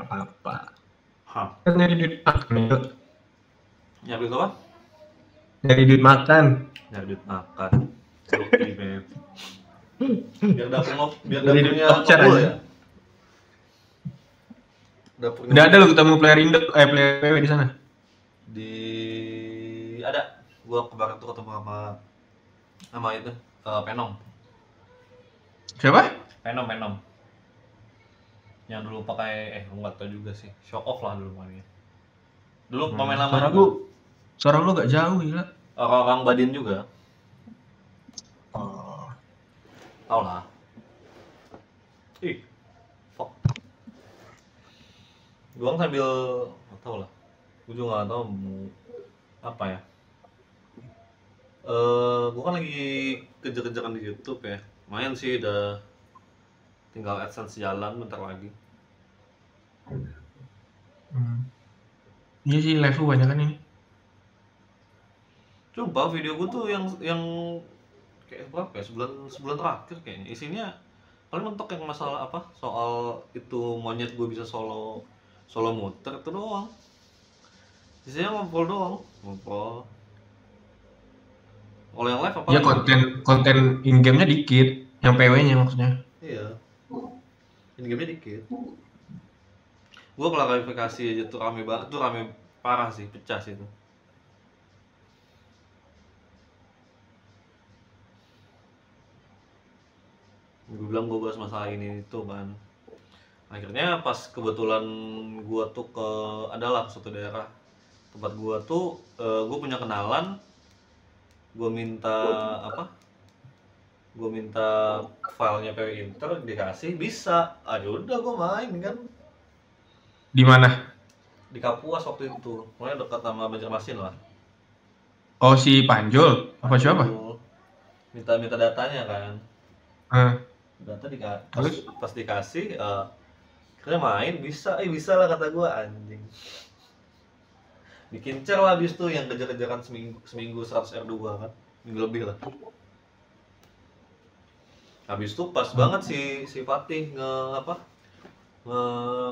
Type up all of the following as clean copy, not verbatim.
nggak apa-apa. Hah, Kan nyari duit makan itu. nyari duit apa? Nyari duit makan. Nyari duit makan. Oke, Beb. Biar Nyari duit dapurnya voucher ngebul aja. ya. Dapurnya Udah ada ngebul. lu ketemu player Indo, player PW di sana? Di ada. Gua kemarin tuh ketemu sama itu Penom. Siapa? Penom. Yang dulu pakai lu nggak tahu juga sih. Show off lah dulu mainnya. Dulu pemain lama Suara lu gak jauh gila. Orang Badin juga. Oh. Tau lah. Fuck. Gua sambil nggak tahu lah. Gua juga nggak tahu mau apa ya. Gua kan lagi kejar-kejaran di YouTube ya. Main sih udah tinggal AdSense jalan bentar lagi. Iya sih live lu banyak kan ini. Coba video gua tuh yang kayak berapa ya? Sebulan terakhir kayaknya. Isinya paling mentok yang masalah apa? Soal itu monyet gua bisa solo muter itu doang. Sisanya ngobrol doang. Kalau yang live apa? Ya konten in game-nya dikit, yang PW-nya maksudnya. Iya. In game-nya dikit. Gua klarifikasi aja tuh rame banget, tuh rame parah sih, pecah sih itu. Gue bilang gue bahas masalah ini itu kan. Akhirnya pas kebetulan gua tuh adalah suatu daerah tempat gua tuh gue punya kenalan, gue minta filenya PW Inter dikasih bisa. Udah gue main kan Di mana? di Kapuas waktu itu, pokoknya dekat sama Banjarmasin lah. Oh si Panjul apa siapa? Minta datanya kan. Data pas dikasih akhirnya main bisa lah kata gue, anjing. Bikin cer lah abis tuh yang kejar-kejaran seminggu 100 R2 kan, minggu lebih lah. Habis itu pas banget si Fatih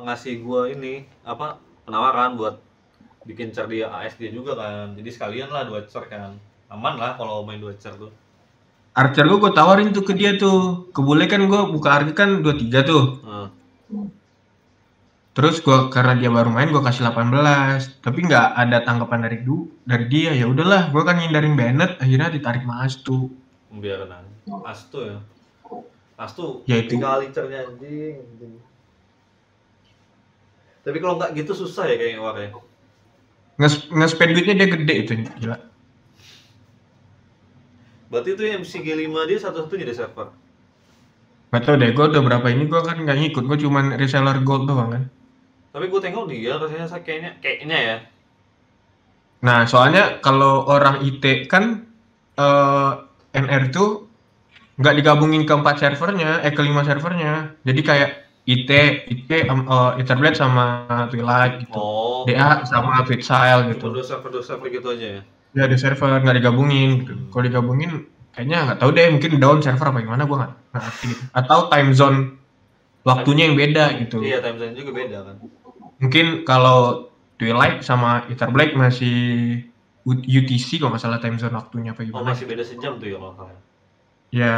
ngasih gue ini penawaran buat bikin cer dia AS dia juga kan. Jadi sekalian lah 2 cer kan. Aman lah kalau main 2 cer tuh. Archer gue tawarin tuh ke dia tuh. Kebule kan gue buka Archer kan 23 tuh. Terus gue karena dia baru main gue kasih 18, tapi nggak ada tanggapan dari dia. Ya udahlah, gue kan ngindarin Bennett, akhirnya ditarik sama Astu. Biarin aja. Astu ya. Astu ya itu kali cernya anjing. Tapi kalau nggak gitu susah ya kayaknya warnanya. Nge-spend duitnya dia gede itu, gila. Berarti itu yang si G5 dia satu-satunya di server? Gak tau deh, gue udah berapa ini gue kan nggak ngikut, gue cuman reseller gold doang kan. Tapi gue tengok dia rasanya kayaknya ya. Nah soalnya kalau orang IT kan NR tuh nggak digabungin ke 4 servernya, ke 5 servernya. Jadi kayak IT, Etherblade sama Twilight gitu. DA sama Fitsile gitu. Cuma dua server gitu aja ya? Ya ada server nggak digabungin gitu. Kalau digabungin kayaknya nggak tahu deh, mungkin down server apa gimana gue nggak ngerti gitu. Atau time zone waktunya yang beda gitu. Iya, time zone juga beda kan. Mungkin kalau Twilight sama Etherblade masih UTC kalau nggak salah time zone waktunya apa gimana. Oh masih beda sejam tuh ya kalau salah. Ya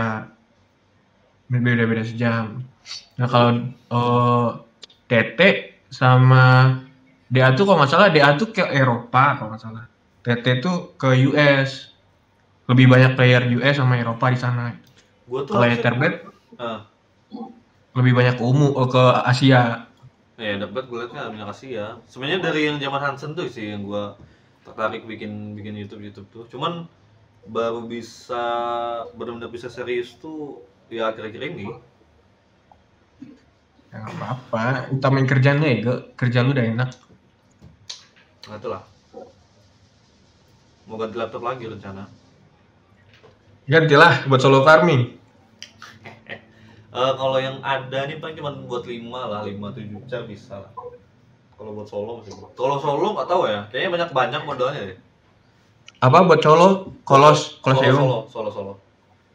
beda sejam. Nah kalau TT sama DA tuh kalau nggak salah DA tuh ke Eropa kalau nggak salah. TT tuh ke US. Lebih banyak player US sama Eropa di sana. Kalau Etherblade lebih banyak ke Asia. Ya dapat gue liatnya banyak Asia. Sebenarnya dari yang zaman Hansen tuh sih yang gue tertarik bikin YouTube tuh. Cuman baru bisa benar-benar bisa serius tuh ya akhir-akhir ini. Ya nggak apa-apa, utamain kerjaan ya, kerja lu udah enak. Nah itulah. Mau ganti laptop lagi rencana. Gantilah buat solo farming. Kalau yang ada nih paling cuma buat 5 7 car bisa lah. Kalau buat solo masih. Kalau solo nggak tahu ya, kayaknya banyak modalnya deh. Apa buat solo? Solo.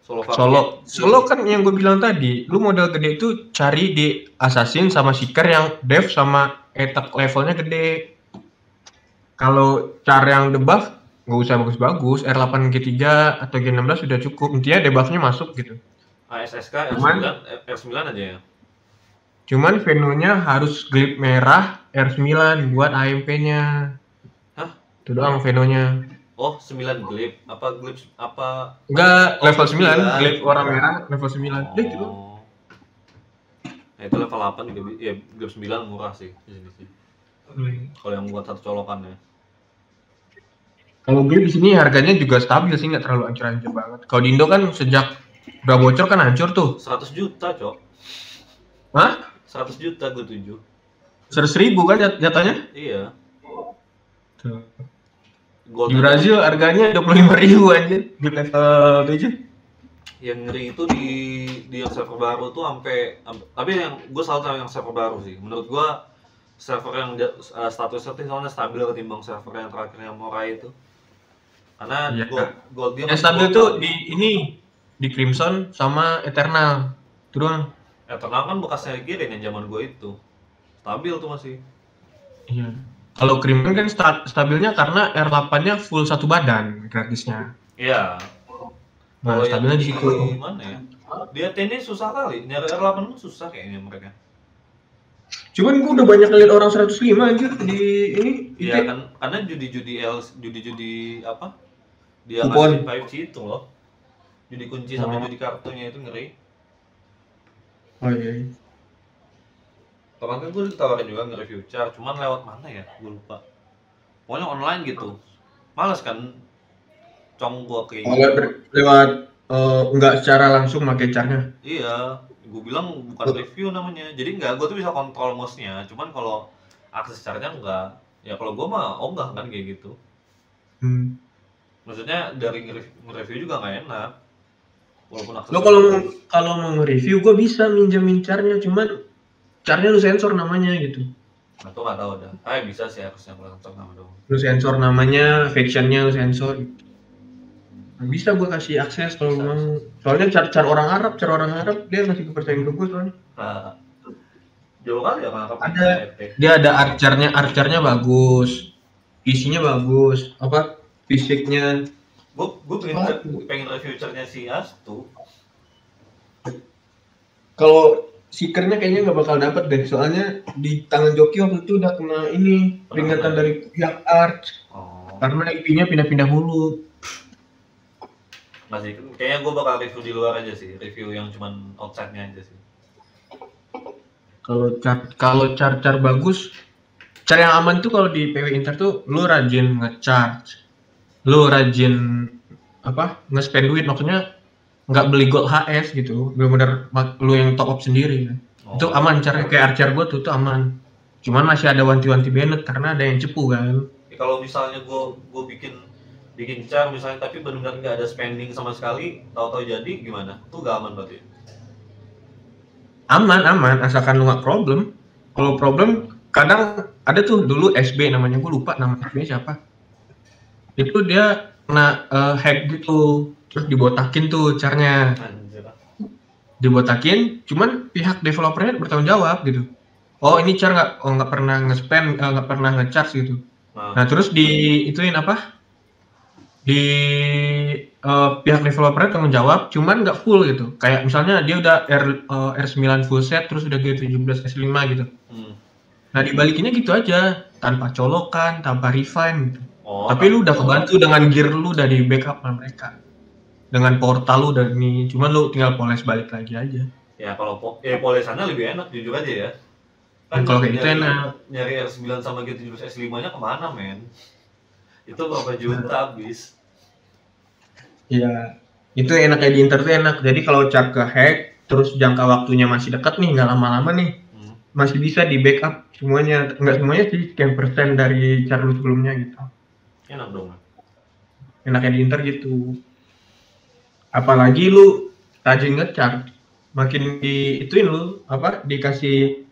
Solo kan yang gue bilang tadi, lu modal gede itu cari di Assassin sama Seeker yang dev sama attack levelnya gede. Kalau cara yang debuff nggak usah bagus-bagus, R8 G3 atau G16 sudah cukup, intinya debuffnya masuk gitu. ASSK Cuman- R9 aja ya. Cuman venunya harus glip merah R9 buat AMP-nya. Hah? Itu doang venunya. Oh, 9 glip. Apa glip apa? Enggak, level 9, 9. glip warna merah level 9. Itu doang. Oh. Nah, itu level 8 juga ya glip 9 murah sih di sini sih. Kalau yang buat satu colokan ya. Kalau glip di sini harganya juga stabil sih, nggak terlalu ancur-ancur banget. Kalau di Indo kan sejak udah bocor kan hancur tuh. 100 juta, Cok. Hah? 100 juta gue 7. 100.000 kan jatahnya? Iya. Tuh. Gold Di Brazil harganya 25.000 anjir di level 7. yang ngeri itu di yang server baru tuh sampai tapi yang gue salut sama yang server baru sih. Menurut gue server yang statusnya tuh soalnya stabil ketimbang server yang terakhir yang Morai itu. Karena Iya. gold dia Yang stabil tuh di Crimson sama Eternal. Itu doang. Eternal kan bekasnya Kirin yang zaman gue itu. Stabil tuh masih. Iya. Kalau Crimson kan stabilnya karena R8-nya full satu badan gratisnya. Iya. Nah, Kalau stabilnya yang di situ. mana ya? Dia TN susah kali. Nyari R8 tuh susah kayaknya mereka. Cuman gua udah banyak lihat orang 105 anjir di ini. Iya kan, karena judi-judi apa? Dia Kupon. ngasih 5G itu loh. Judi kunci sama judi kartunya itu ngeri. Oh iya. Kemarin kan gue ditawarin juga nge-review char, cuman lewat mana ya? Gue lupa. Pokoknya online gitu. Males kan? Cong gua kayak Oh, lewat nggak secara langsung pakai carnya. Iya, gue bilang bukan review namanya. Jadi gue tuh bisa kontrol mouse-nya. Cuman kalau akses caranya enggak. Ya kalau gue mah enggak kan kayak gitu. Maksudnya dari nge-review juga nggak enak. Walaupun akses. Lo kalau mau nge-review gue bisa minjemin carnya, cuman carnya lu sensor namanya gitu. Atau nggak tahu dah. Bisa sih harusnya kalau sensor nama dong. Lu sensor namanya, factionnya lu sensor. Nah, bisa gue kasih akses kalau memang. Soalnya car orang Arab dia masih kepercayaan ke gue soalnya. Nah, jauh kali ya kalau Dia ada archernya bagus, isinya bagus, apa fisiknya. Gue pengen review charnya si Astu. Kalau Seeker-nya kayaknya nggak bakal dapet deh, soalnya di tangan joki waktu itu udah kena ini peringatan dari pihak Arch. Karena IP-nya pindah-pindah mulu. Masih, kayaknya gue bakal review di luar aja sih, review yang cuman outside-nya aja sih. Kalau car bagus, car yang aman tuh kalau di PW Inter tuh lu rajin nge-charge, lu rajin nge-spend duit, maksudnya nggak beli gold HS gitu, bener-bener lu yang top up sendiri kan. Itu aman, caranya kayak Archer gua tuh aman. Cuman masih ada wanti-wanti Bennett karena ada yang cepu kan. Kalau misalnya gue bikin char misalnya tapi benar-benar nggak ada spending sama sekali, tahu-tahu jadi gimana? Itu nggak aman berarti? Aman, asalkan lu nggak problem. Kalau problem, kadang ada tuh dulu SB namanya, gue lupa nama SB siapa. Itu dia kena hack gitu, terus dibotakin tuh carnya. Dibotakin, cuman pihak developernya bertanggung jawab gitu. Oh ini car nggak pernah nge-spend, nggak pernah nge-charge gitu. Nah terus pihak developernya tanggung jawab, cuman nggak full gitu. Kayak misalnya dia udah R9 full set, terus udah G17 S5 gitu. Nah dibalikinnya gitu aja, tanpa colokan, tanpa refine gitu. Tapi lu udah kebantu dengan gear lu udah di backup sama mereka. Dengan portal lu udah nih, cuman lu tinggal poles balik lagi aja. Ya kalau polesannya lebih enak jujur aja ya. Kan kalau kayak gitu enak. Nyari R9 sama G17 S5-nya kemana men? Itu berapa juta habis? Iya, itu enaknya di Inter tuh enak. Jadi kalau car ke hack, terus jangka waktunya masih dekat nih, nggak lama-lama nih, masih bisa di backup semuanya. Nggak semuanya sih, sekian persen dari car lu sebelumnya gitu. Enak dong. Enaknya di Inter gitu. Apalagi lu rajin nge-charge, makin ituin lu dikasih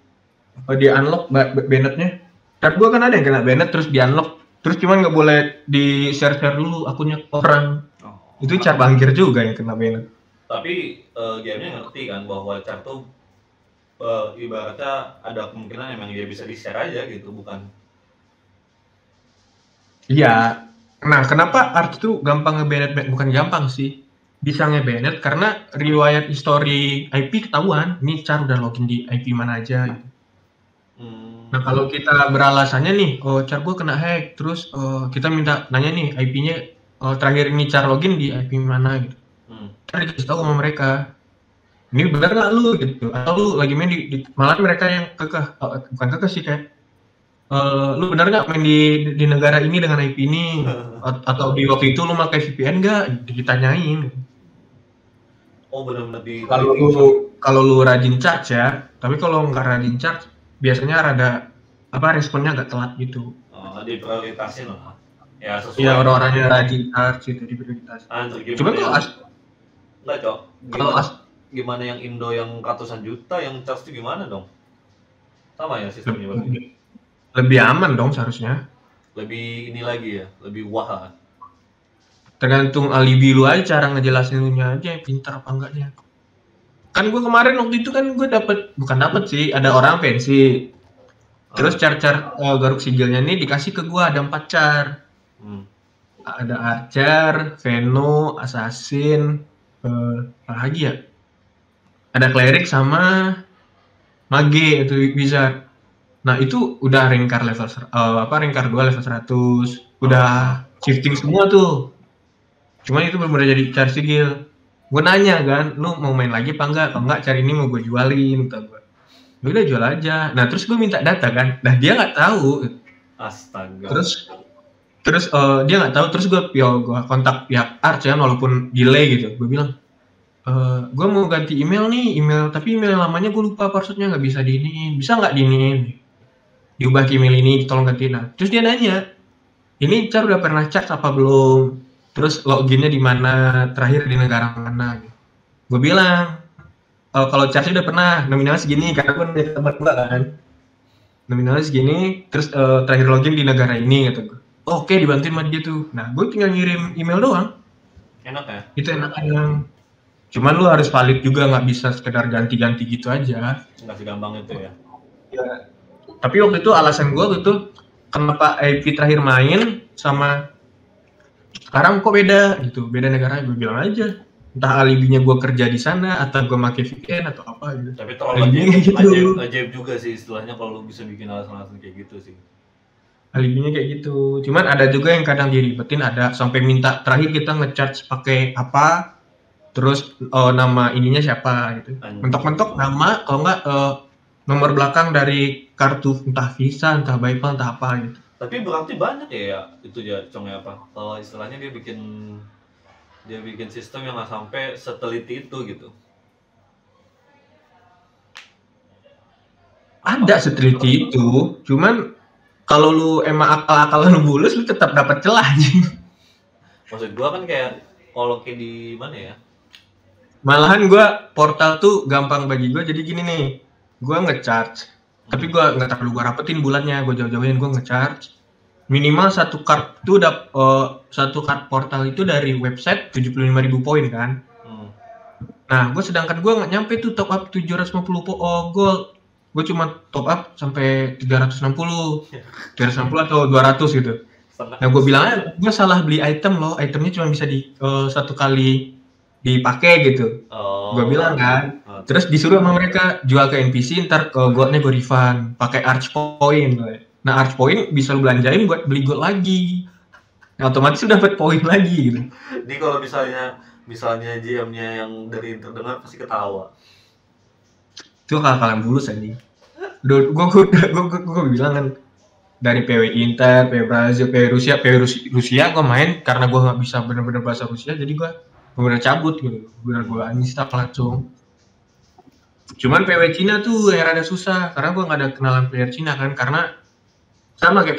di unlock Bennett-nya. Car gua kan ada yang kena Bennett terus di unlock, terus cuman nggak boleh di share dulu akunnya ke orang. Itu car bangkir juga yang kena Bennett. Tapi game-nya ngerti kan bahwa char tuh ibaratnya ada kemungkinan emang dia bisa di-share aja gitu, bukan? Iya. Nah, kenapa Arch itu gampang nge-banned? Bukan gampang sih. Bisa nge-banned karena riwayat history IP ketahuan. Ini char udah login di IP mana aja gitu. Nah, kalau kita beralasannya nih, oh char gue kena hack, terus kita minta nanya nih IP-nya terakhir ini char login di IP mana gitu. Kita dikasih tahu sama mereka. Ini benar nggak lu gitu? Atau lu lagi main malah mereka yang kekeh, bukan kekeh sih kayak lu benar nggak main di negara ini dengan IP ini? Atau di waktu itu lu pakai VPN nggak? Ditanyain. Oh benar-benar di Kalau lu rajin charge ya, tapi kalau nggak rajin charge, biasanya rada responnya agak telat gitu. diprioritasin lah. Ya sesuai. Iya, orang-orangnya rajin charge gitu diprioritasin. Cuma kalau enggak, Cok. Gimana yang Indo yang ratusan juta yang charge itu gimana dong? Sama ya sistemnya berarti. Lebih aman dong seharusnya. Lebih ini lagi ya, lebih wah. Tergantung alibi lu aja, cara ngejelasinnya aja pintar apa enggaknya. Kan gue kemarin waktu itu kan gue bukan dapet sih, ada orang pensi. Terus char-char garuk sigilnya ini dikasih ke gue, ada 4 char. Ada Archer, Veno, Assassin, apa lagi ya? Ada Cleric sama Mage itu Wizard. Nah itu udah ringkar level ringkar 2 level 100. Udah shifting semua tuh. Cuma itu belum jadi char sigil. Gue nanya kan, lu mau main lagi apa enggak? Kalau enggak cari ini mau gue jualin, kata gue. Ya udah jual aja. Nah terus gue minta data kan, nah dia nggak tahu. Astaga. Terus dia nggak tahu. Terus gue kontak pihak Arch kan, walaupun delay gitu. Gue bilang, gue mau ganti email nih, tapi email lamanya gue lupa passwordnya, nggak bisa diiniin. Bisa nggak diiniin? Diubah ke email ini, tolong gantiin. Nah, terus dia nanya, ini char udah pernah charge apa belum? Terus loginnya di mana, terakhir di negara mana? Gue bilang, kalau charge udah pernah, nominalnya segini, karena gue nanya tempat gue kan. Nominalnya segini, terus terakhir login di negara ini, kata gue. Oke, dibantuin sama dia tuh. Nah, gue tinggal ngirim email doang. Enak ya? Itu enak. Cuman lu harus valid juga, nggak bisa sekedar ganti-ganti gitu aja. Nggak segampang itu ya? Ya. Tapi waktu itu alasan gue gitu, kenapa IP terakhir main sama sekarang kok beda gitu, beda negara. Gue bilang aja, entah alibinya gue kerja di sana atau gue pakai VPN atau apa gitu. Tapi terlalu ajaib juga sih istilahnya kalau lu bisa bikin alasan-alasan kayak gitu sih. Alibinya kayak gitu. Cuman ada juga yang kadang diribetin, ada sampai minta terakhir kita ngecharge pakai apa, terus nama ininya siapa gitu. Mentok-mentok nama, kalau enggak nomor belakang dari kartu entah Visa, entah PayPal, entah apa gitu. Tapi berarti banyak ya itu ya Congnya apa? Kalau istilahnya dia bikin sistem yang nggak sampai seteliti itu gitu. Ada seteliti itu, cuman kalau lu emang akal-akalan lu bulus, lu tetap dapat celah. Maksud gua kan kayak kalau kayak di mana ya? Malahan gua portal tuh gampang bagi gua, jadi gini nih, gua ngecharge, tapi gua nggak terlalu gua rapetin bulannya, gua jauh-jauhin, gua ngecharge. Minimal satu card tuh satu card portal itu dari website 75.000 poin kan. Nah, sedangkan gue nggak nyampe tuh top up 750 gold. Gue cuma top up sampai 360 atau 200 gitu. Nah, gue bilangnya gue salah beli item loh. Itemnya cuma bisa satu kali dipakai gitu. Gue bilang kan. Terus disuruh sama mereka jual ke NPC, ntar goldnya gue refund pakai Arch Point. Nah, Arch Point bisa lu belanjain buat beli gold lagi. Nah, otomatis udah dapat poin lagi gitu. Jadi kalau misalnya GM-nya yang dari terdengar pasti ketawa. Itu kalian bulus aja. Gue bilang kan, dari PW Inter, PW Brazil, PW Rusia gue main karena gue nggak bisa bener-bener bahasa Rusia, jadi gue bener-bener cabut gitu. Gue uninstall langsung. Cuman PW Cina tuh yang rada susah karena gue nggak ada kenalan player Cina kan, karena sama kayak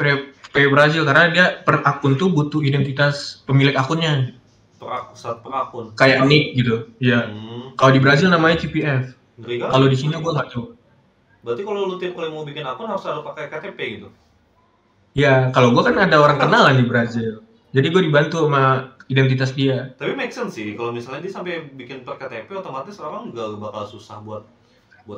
PW Brazil, karena dia per akun tuh butuh identitas pemilik akunnya. Per akun. Kayak nick gitu. Iya. Kalau di Brazil namanya CPF. Kalau di Cina gue nggak tahu. Berarti kalau lu tiap kali mau bikin akun harus ada pakai KTP gitu? Ya, kalau gue kan ada orang kenalan di Brazil. Jadi gue dibantu sama identitas dia. Tapi make sense sih, kalau misalnya dia sampai bikin per KTP, otomatis orang juga bakal susah buat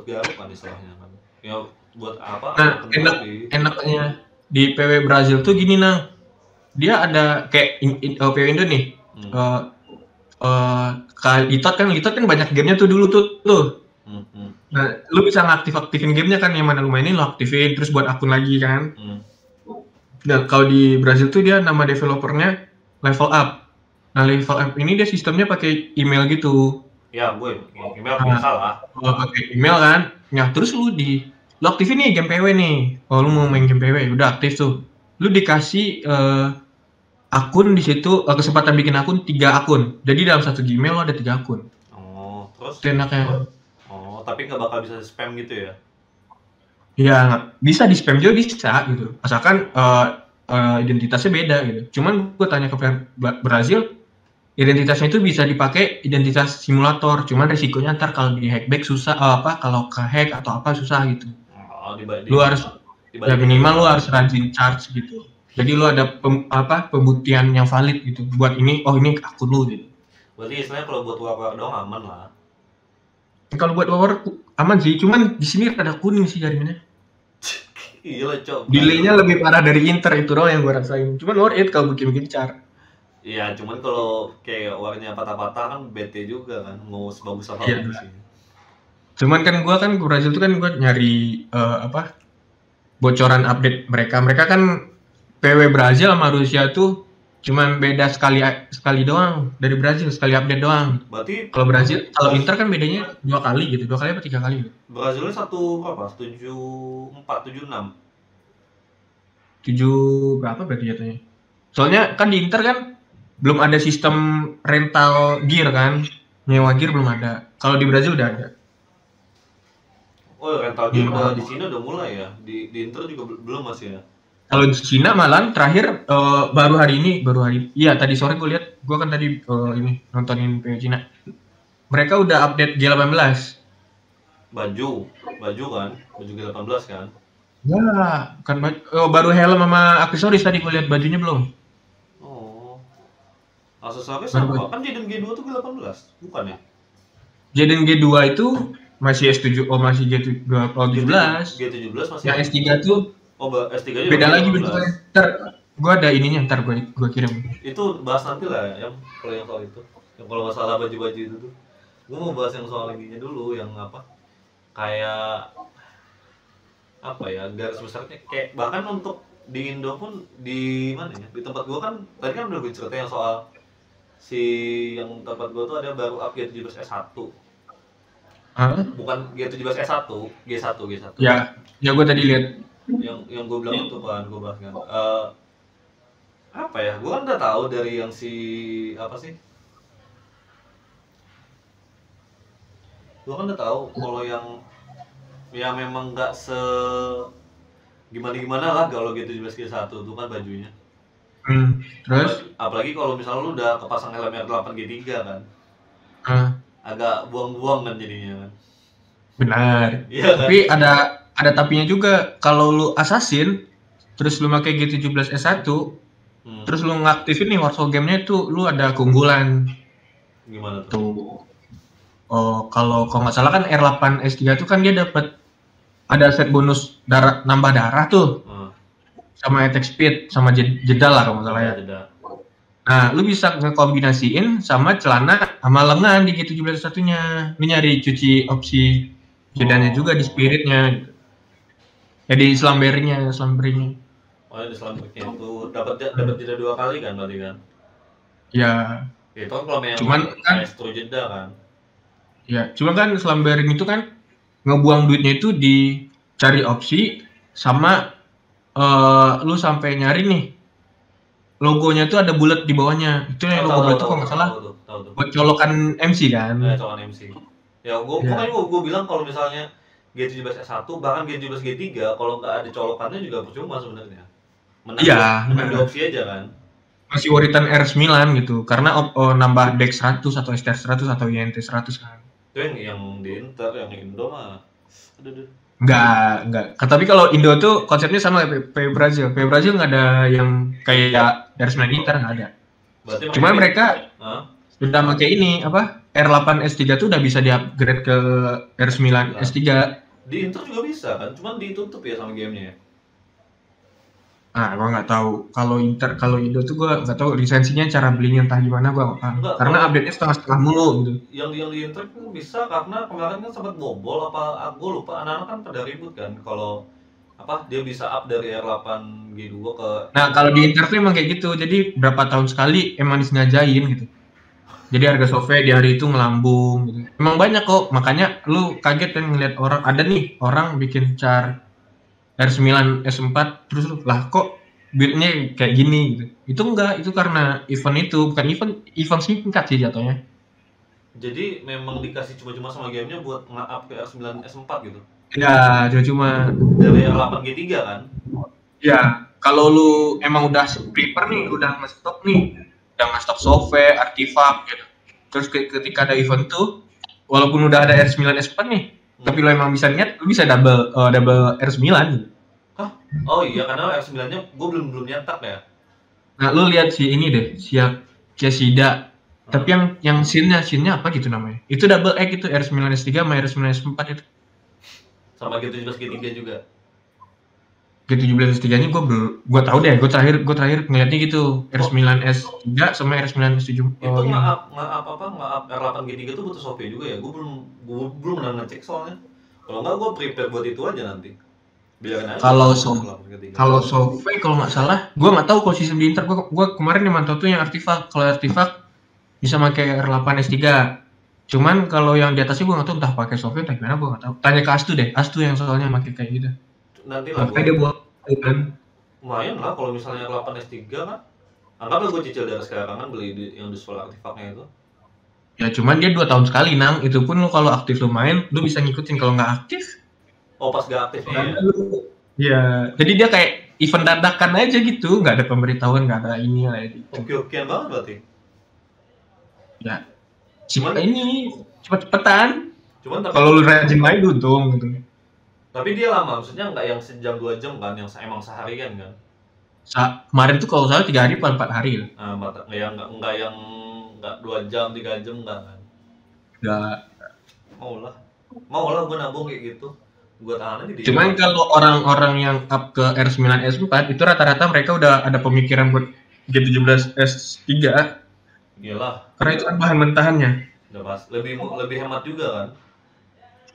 garuk kan istilahnya kan. Ya buat apa? Nah, Akan kembali. enaknya di PW Brazil tuh gini Nang. Dia ada kayak PW Indo nih. Litot kan banyak gamenya tuh dulu tuh. Nah, lu bisa ngaktifin gamenya kan, yang mana lu mainin lu aktifin terus buat akun lagi kan. Nah, kalau di Brazil tuh dia nama developernya Level Up. Nah, Level Up ini dia sistemnya pakai email gitu. Ya, gue email biasa lah. Pakai email kan. Nah, terus lu aktifin nih game PW nih. Oh, lu mau main game PW, udah aktif tuh. Lu dikasih akun di situ, kesempatan bikin akun 3 akun. Jadi dalam satu Gmail lo ada 3 akun. Oh, terus? Enaknya. Oh, tapi nggak bakal bisa spam gitu ya? Iya, bisa di spam juga bisa gitu. Asalkan identitasnya beda gitu. Cuman gue tanya ke Brazil, identitasnya itu bisa dipakai identitas simulator. Cuman risikonya ntar kalau di hackback susah, kalau ke hack atau apa susah gitu. Oh, lu harus ya minimal lu harus rajin charge gitu. Jadi lu ada pembuktian yang valid gitu. Buat ini, oh ini akun lu gitu. Berarti istilahnya kalau buat war doang aman lah. Kalau buat war aman sih, cuman di sini ada kuning sih jaringannya. Iya lah, Cok. Delay-nya lebih parah dari Inter, itu doang yang gue rasain. Cuman worth it kalau bikin car. Iya, cuman kalau kayak warnya patah-patah kan bete juga kan, mau sebagus apa Iya. sih. Cuman kan Brazil tuh kan gue nyari bocoran update mereka. Mereka kan PW Brazil sama Rusia tuh cuman beda sekali doang dari Brazil, sekali update doang. Berarti kalau Brazil, kalau Inter kan bedanya 2 kali gitu, 2 kali apa 3 kali gitu. Brazilnya 74, 76. 7 berapa berarti jatuhnya? Soalnya kan di Inter kan belum ada sistem rental gear kan, nyewa gear belum ada. Kalau di Brazil udah ada. Oh, rental gear udah di sini udah mulai ya. Di Inter juga belum masih ya. Kalau di Cina malah terakhir baru hari iya tadi sore gue lihat, gue kan tadi ini nontonin PW Cina. Mereka udah update G18. Baju kan, baju G18 kan. Ya, kan baru helm sama aksesoris tadi gue lihat, bajunya belum. Oh. Aksesoris apa? Kan Jaden G2 tuh G18, bukan ya? Jaden G2 itu masih S7, masih G17. G17 masih. Yang S3 tuh S3 beda lagi bentuknya. Ntar gue ada ininya, ntar gue kirim. Itu bahas nanti lah ya, kalau yang soal itu. Yang kalau masalah baju-baju itu tuh. Gue mau bahas yang soal ininya dulu, yang apa? Kayak apa ya, garis besarnya kayak bahkan untuk di Indo pun di mana ya? Di tempat gue kan tadi kan udah gue cerita yang soal yang tempat gue tuh ada baru up G17 S1. Bukan G17 S1, G1. Ya gue tadi lihat. Yang gue bilang itu kan, gue bahas kan. Apa ya? Gue kan udah tahu dari yang apa sih? Gue kan udah tahu kalau yang memang nggak gimana lah kalau G17 G1 tuh kan bajunya. Terus? Apalagi kalau misalnya lu udah kepasang helm R8 G3 kan. Agak buang-buang kan jadinya kan. Benar. Iya, tapi kan? ada tapinya juga. Kalau lu assassin terus lu pakai G17 S1 terus lu ngaktifin nih Warsaw game-nya itu lu ada keunggulan. Gimana tuh? Kalau nggak salah kan R8 S3 tuh kan dia dapat ada set bonus nambah darah tuh. Sama attack speed sama jeda lah kalau nggak salah ya. Nah, lu bisa ngekombinasiin sama celana sama lengan di G17 satunya. Ini nyari cuci opsi jedanya juga di spiritnya gitu. Ya di slamberinya. Oh, di slamberinya itu dapat jeda 2 kali kan berarti kan? Ya. Itu kan kalau cuman kan maestro jeda kan. Ya, cuma kan slambering itu kan ngebuang duitnya itu dicari opsi sama lu sampai nyari nih logonya tuh ada bulat di bawahnya. Itu yang logo bulat tuh kalau nggak salah buat colokan MC kan. Colokan MC. Ya, gue bilang kalau misalnya G17 S1 bahkan G17 G3 kalau nggak ada colokannya juga percuma sebenarnya. Menang opsi aja kan. Masih waritan R9 gitu karena nambah Dex 100 atau STR 100 atau INT 100 kan. Itu yang di Inter, yang Indo mah aduh. Enggak. Tapi kalau Indo tuh konsepnya sama kayak PW Brazil. PW Brazil nggak ada yang kayak R9 Inter, nggak ada. Berarti Cuman mereka Hah? udah pakai ini apa? R8 S3 tuh udah bisa di-upgrade ke R9 S3. Di Inter juga bisa kan, cuman ditutup ya sama gamenya ya. Ah, gua nggak tahu. Kalau Indo tuh gua nggak tahu lisensinya, cara belinya entah gimana gua nggak paham. Enggak, Karena kalau update-nya setengah-setengah mulu gitu. yang di Inter kan bisa karena kemarin kan sempat bobol apa gue lupa, anak-anak kan pada ribut kan kalau apa dia bisa up dari R8 G2 ke Nah, kalau di Inter tuh emang kayak gitu. Jadi berapa tahun sekali emang disengajain gitu. Jadi harga Sove di hari itu ngelambung gitu. Emang banyak kok, makanya lu kaget kan ngeliat orang, ada nih orang bikin char R9 S4 terus lu, lah kok build-nya kayak gini gitu. Itu enggak, itu karena event itu, bukan event singkat sih jatuhnya. jadi memang dikasih cuma-cuma sama gamenya buat nge-up ke R9 S4 gitu Ya, cuma dari R8 G3 kan. ya kalau lu emang udah prepare nih, udah nge-stok Sove, Artifact gitu. Terus ketika ada event tuh, walaupun udah ada R9 S4 nih, tapi lo emang bisa niat, lu bisa double R9 gitu. Hah? Oh iya, karena R9 nya gue belum nyetak ya. Nah, lu lihat si ini deh, Kiasida. Tapi yang scene-nya apa gitu namanya? Itu double X itu R9 S3 sama R9 S4 itu. Sama G17 G3 juga. G17 S3-nya gue tahu deh, gue terakhir ngeliatnya gitu. R9 S3 sama R9 S7. Itu nge-up R8 G3 tuh butuh software juga ya. Gue belum pernah ngecek soalnya. Kalau enggak gue prepare buat itu aja nanti. Biarin aja. Kalau Sove kalau nggak salah, gue nggak tahu kalau sistem di Inter. Gue kemarin yang mantau tuh yang Artifact. Kalau Artifact bisa pakai R8 S3. Cuman kalau yang di atasnya gue nggak tahu, entah pakai Sove entah gimana, gue nggak tahu. Tanya ke Astu deh, Astu yang soalnya pakai kayak gitu. Nanti lah. Makanya dia buat kan. Lumayan lah kalau misalnya R8 S3 kan. Anggaplah gue cicil dari sekarang kan beli yang di soal Artifactnya itu. Ya cuman dia 2 tahun sekali nang, itu pun lu kalau aktif lu main, lu bisa ngikutin. Kalau nggak aktif. Oh pas gak aktifnya ya? Iya, jadi dia kayak event dadakan aja gitu, nggak ada pemberitahuan, nggak ada ini lah gitu. Oke-okean banget berarti. Ya, ini cepet-cepetan. Cuman kalau lu rajin main untung gitu. Tapi dia lama, maksudnya nggak yang sejam 2 jam kan, yang emang seharian kan? Kemarin tuh kalau salah 3 hari atau 4 hari lah. Nah, nggak yang nggak 2 jam 3 jam nggak kan? Nggak. Mau lah gue nabung kayak gitu. Gue tahan aja. Cuman kalau orang-orang yang up ke R9 S4 itu rata-rata mereka udah ada pemikiran buat G17 S3. Iyalah. Karena itu kan bahan mentahannya. Udah pas. Lebih hemat juga kan?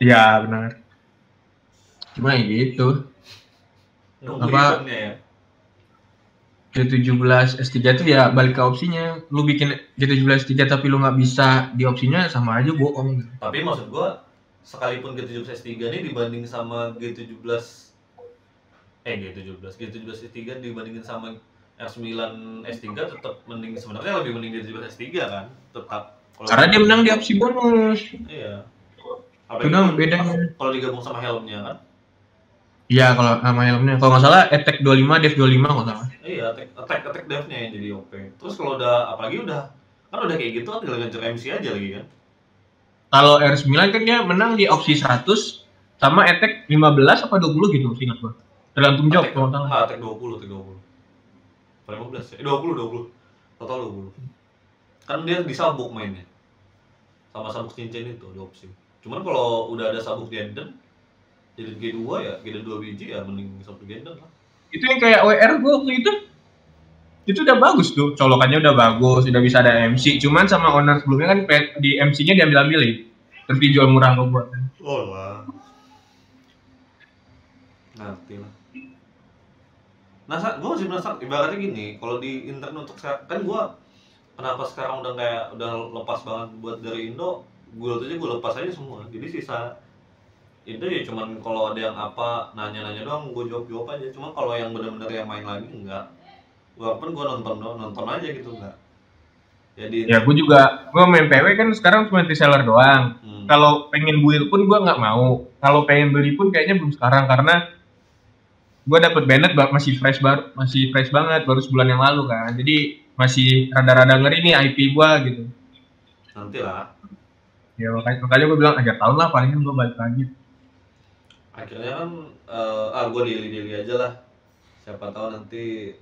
Iya benar. Cuma gitu. Nunggu eventnya ya. G17 S3 itu ya balik ke opsinya. Lu bikin G17 S3 tapi lu nggak bisa di opsinya, sama aja bohong. Tapi maksud gua sekalipun G17 S3 ini dibanding sama G17 S3 dibandingin sama R9 S3 tetap mending, sebenarnya lebih mending G17 S3 kan? Tetap. Karena dia menang di opsi bonus. Iya. Itu dong bedanya. Kalau digabung sama helmnya kan? Iya, kalau sama helmnya. Kalau nggak salah attack 25, def 25 kalau salah. Iya, attack defnya yang jadi OP. Terus kalau udah udah kayak gitu kan tinggal ngejar MC aja lagi kan. Kalau R9 kan dia menang di opsi 100 sama attack 15 apa 20 gitu, ingat gua. Tergantung job kalau salah. Enggak, attack 20. 15 ya? 20. Total 20. Kan dia disabuk mainnya. Sama sabuk cincin itu di opsi. Cuman kalau udah ada sabuk Genden jadi G2 ya, G2 biji ya mending sabuk Genden lah. Itu yang kayak WR gua waktu itu udah bagus tuh, colokannya udah bagus, udah bisa ada MC. Cuman sama owner sebelumnya kan di MC-nya diambil-ambilin, terus dijual murah lo buat. Oh lah. Ngerti lah. Nah, gue masih penasaran, ibaratnya gini, kalau di internet untuk sekarang, kan gue kenapa sekarang udah lepas banget buat dari Indo, gue lepas aja semua. Jadi sisa Indo ya cuman kalau ada yang apa nanya-nanya doang, gue jawab aja. Cuman kalau yang benar-benar yang main lagi enggak. Walaupun gue nonton aja gitu enggak. Jadi ya gue main PW kan sekarang cuma reseller doang. Kalau pengen build pun gue nggak mau. Kalau pengen beli pun kayaknya belum sekarang, karena gue dapet Bennett masih fresh banget, baru sebulan yang lalu kan. Jadi masih rada-rada ngeri nih IP gue gitu. Nanti lah. Ya makanya gue bilang aja tahun lah palingan gue balik lagi. Akhirnya kan gue diri aja lah, siapa tahu nanti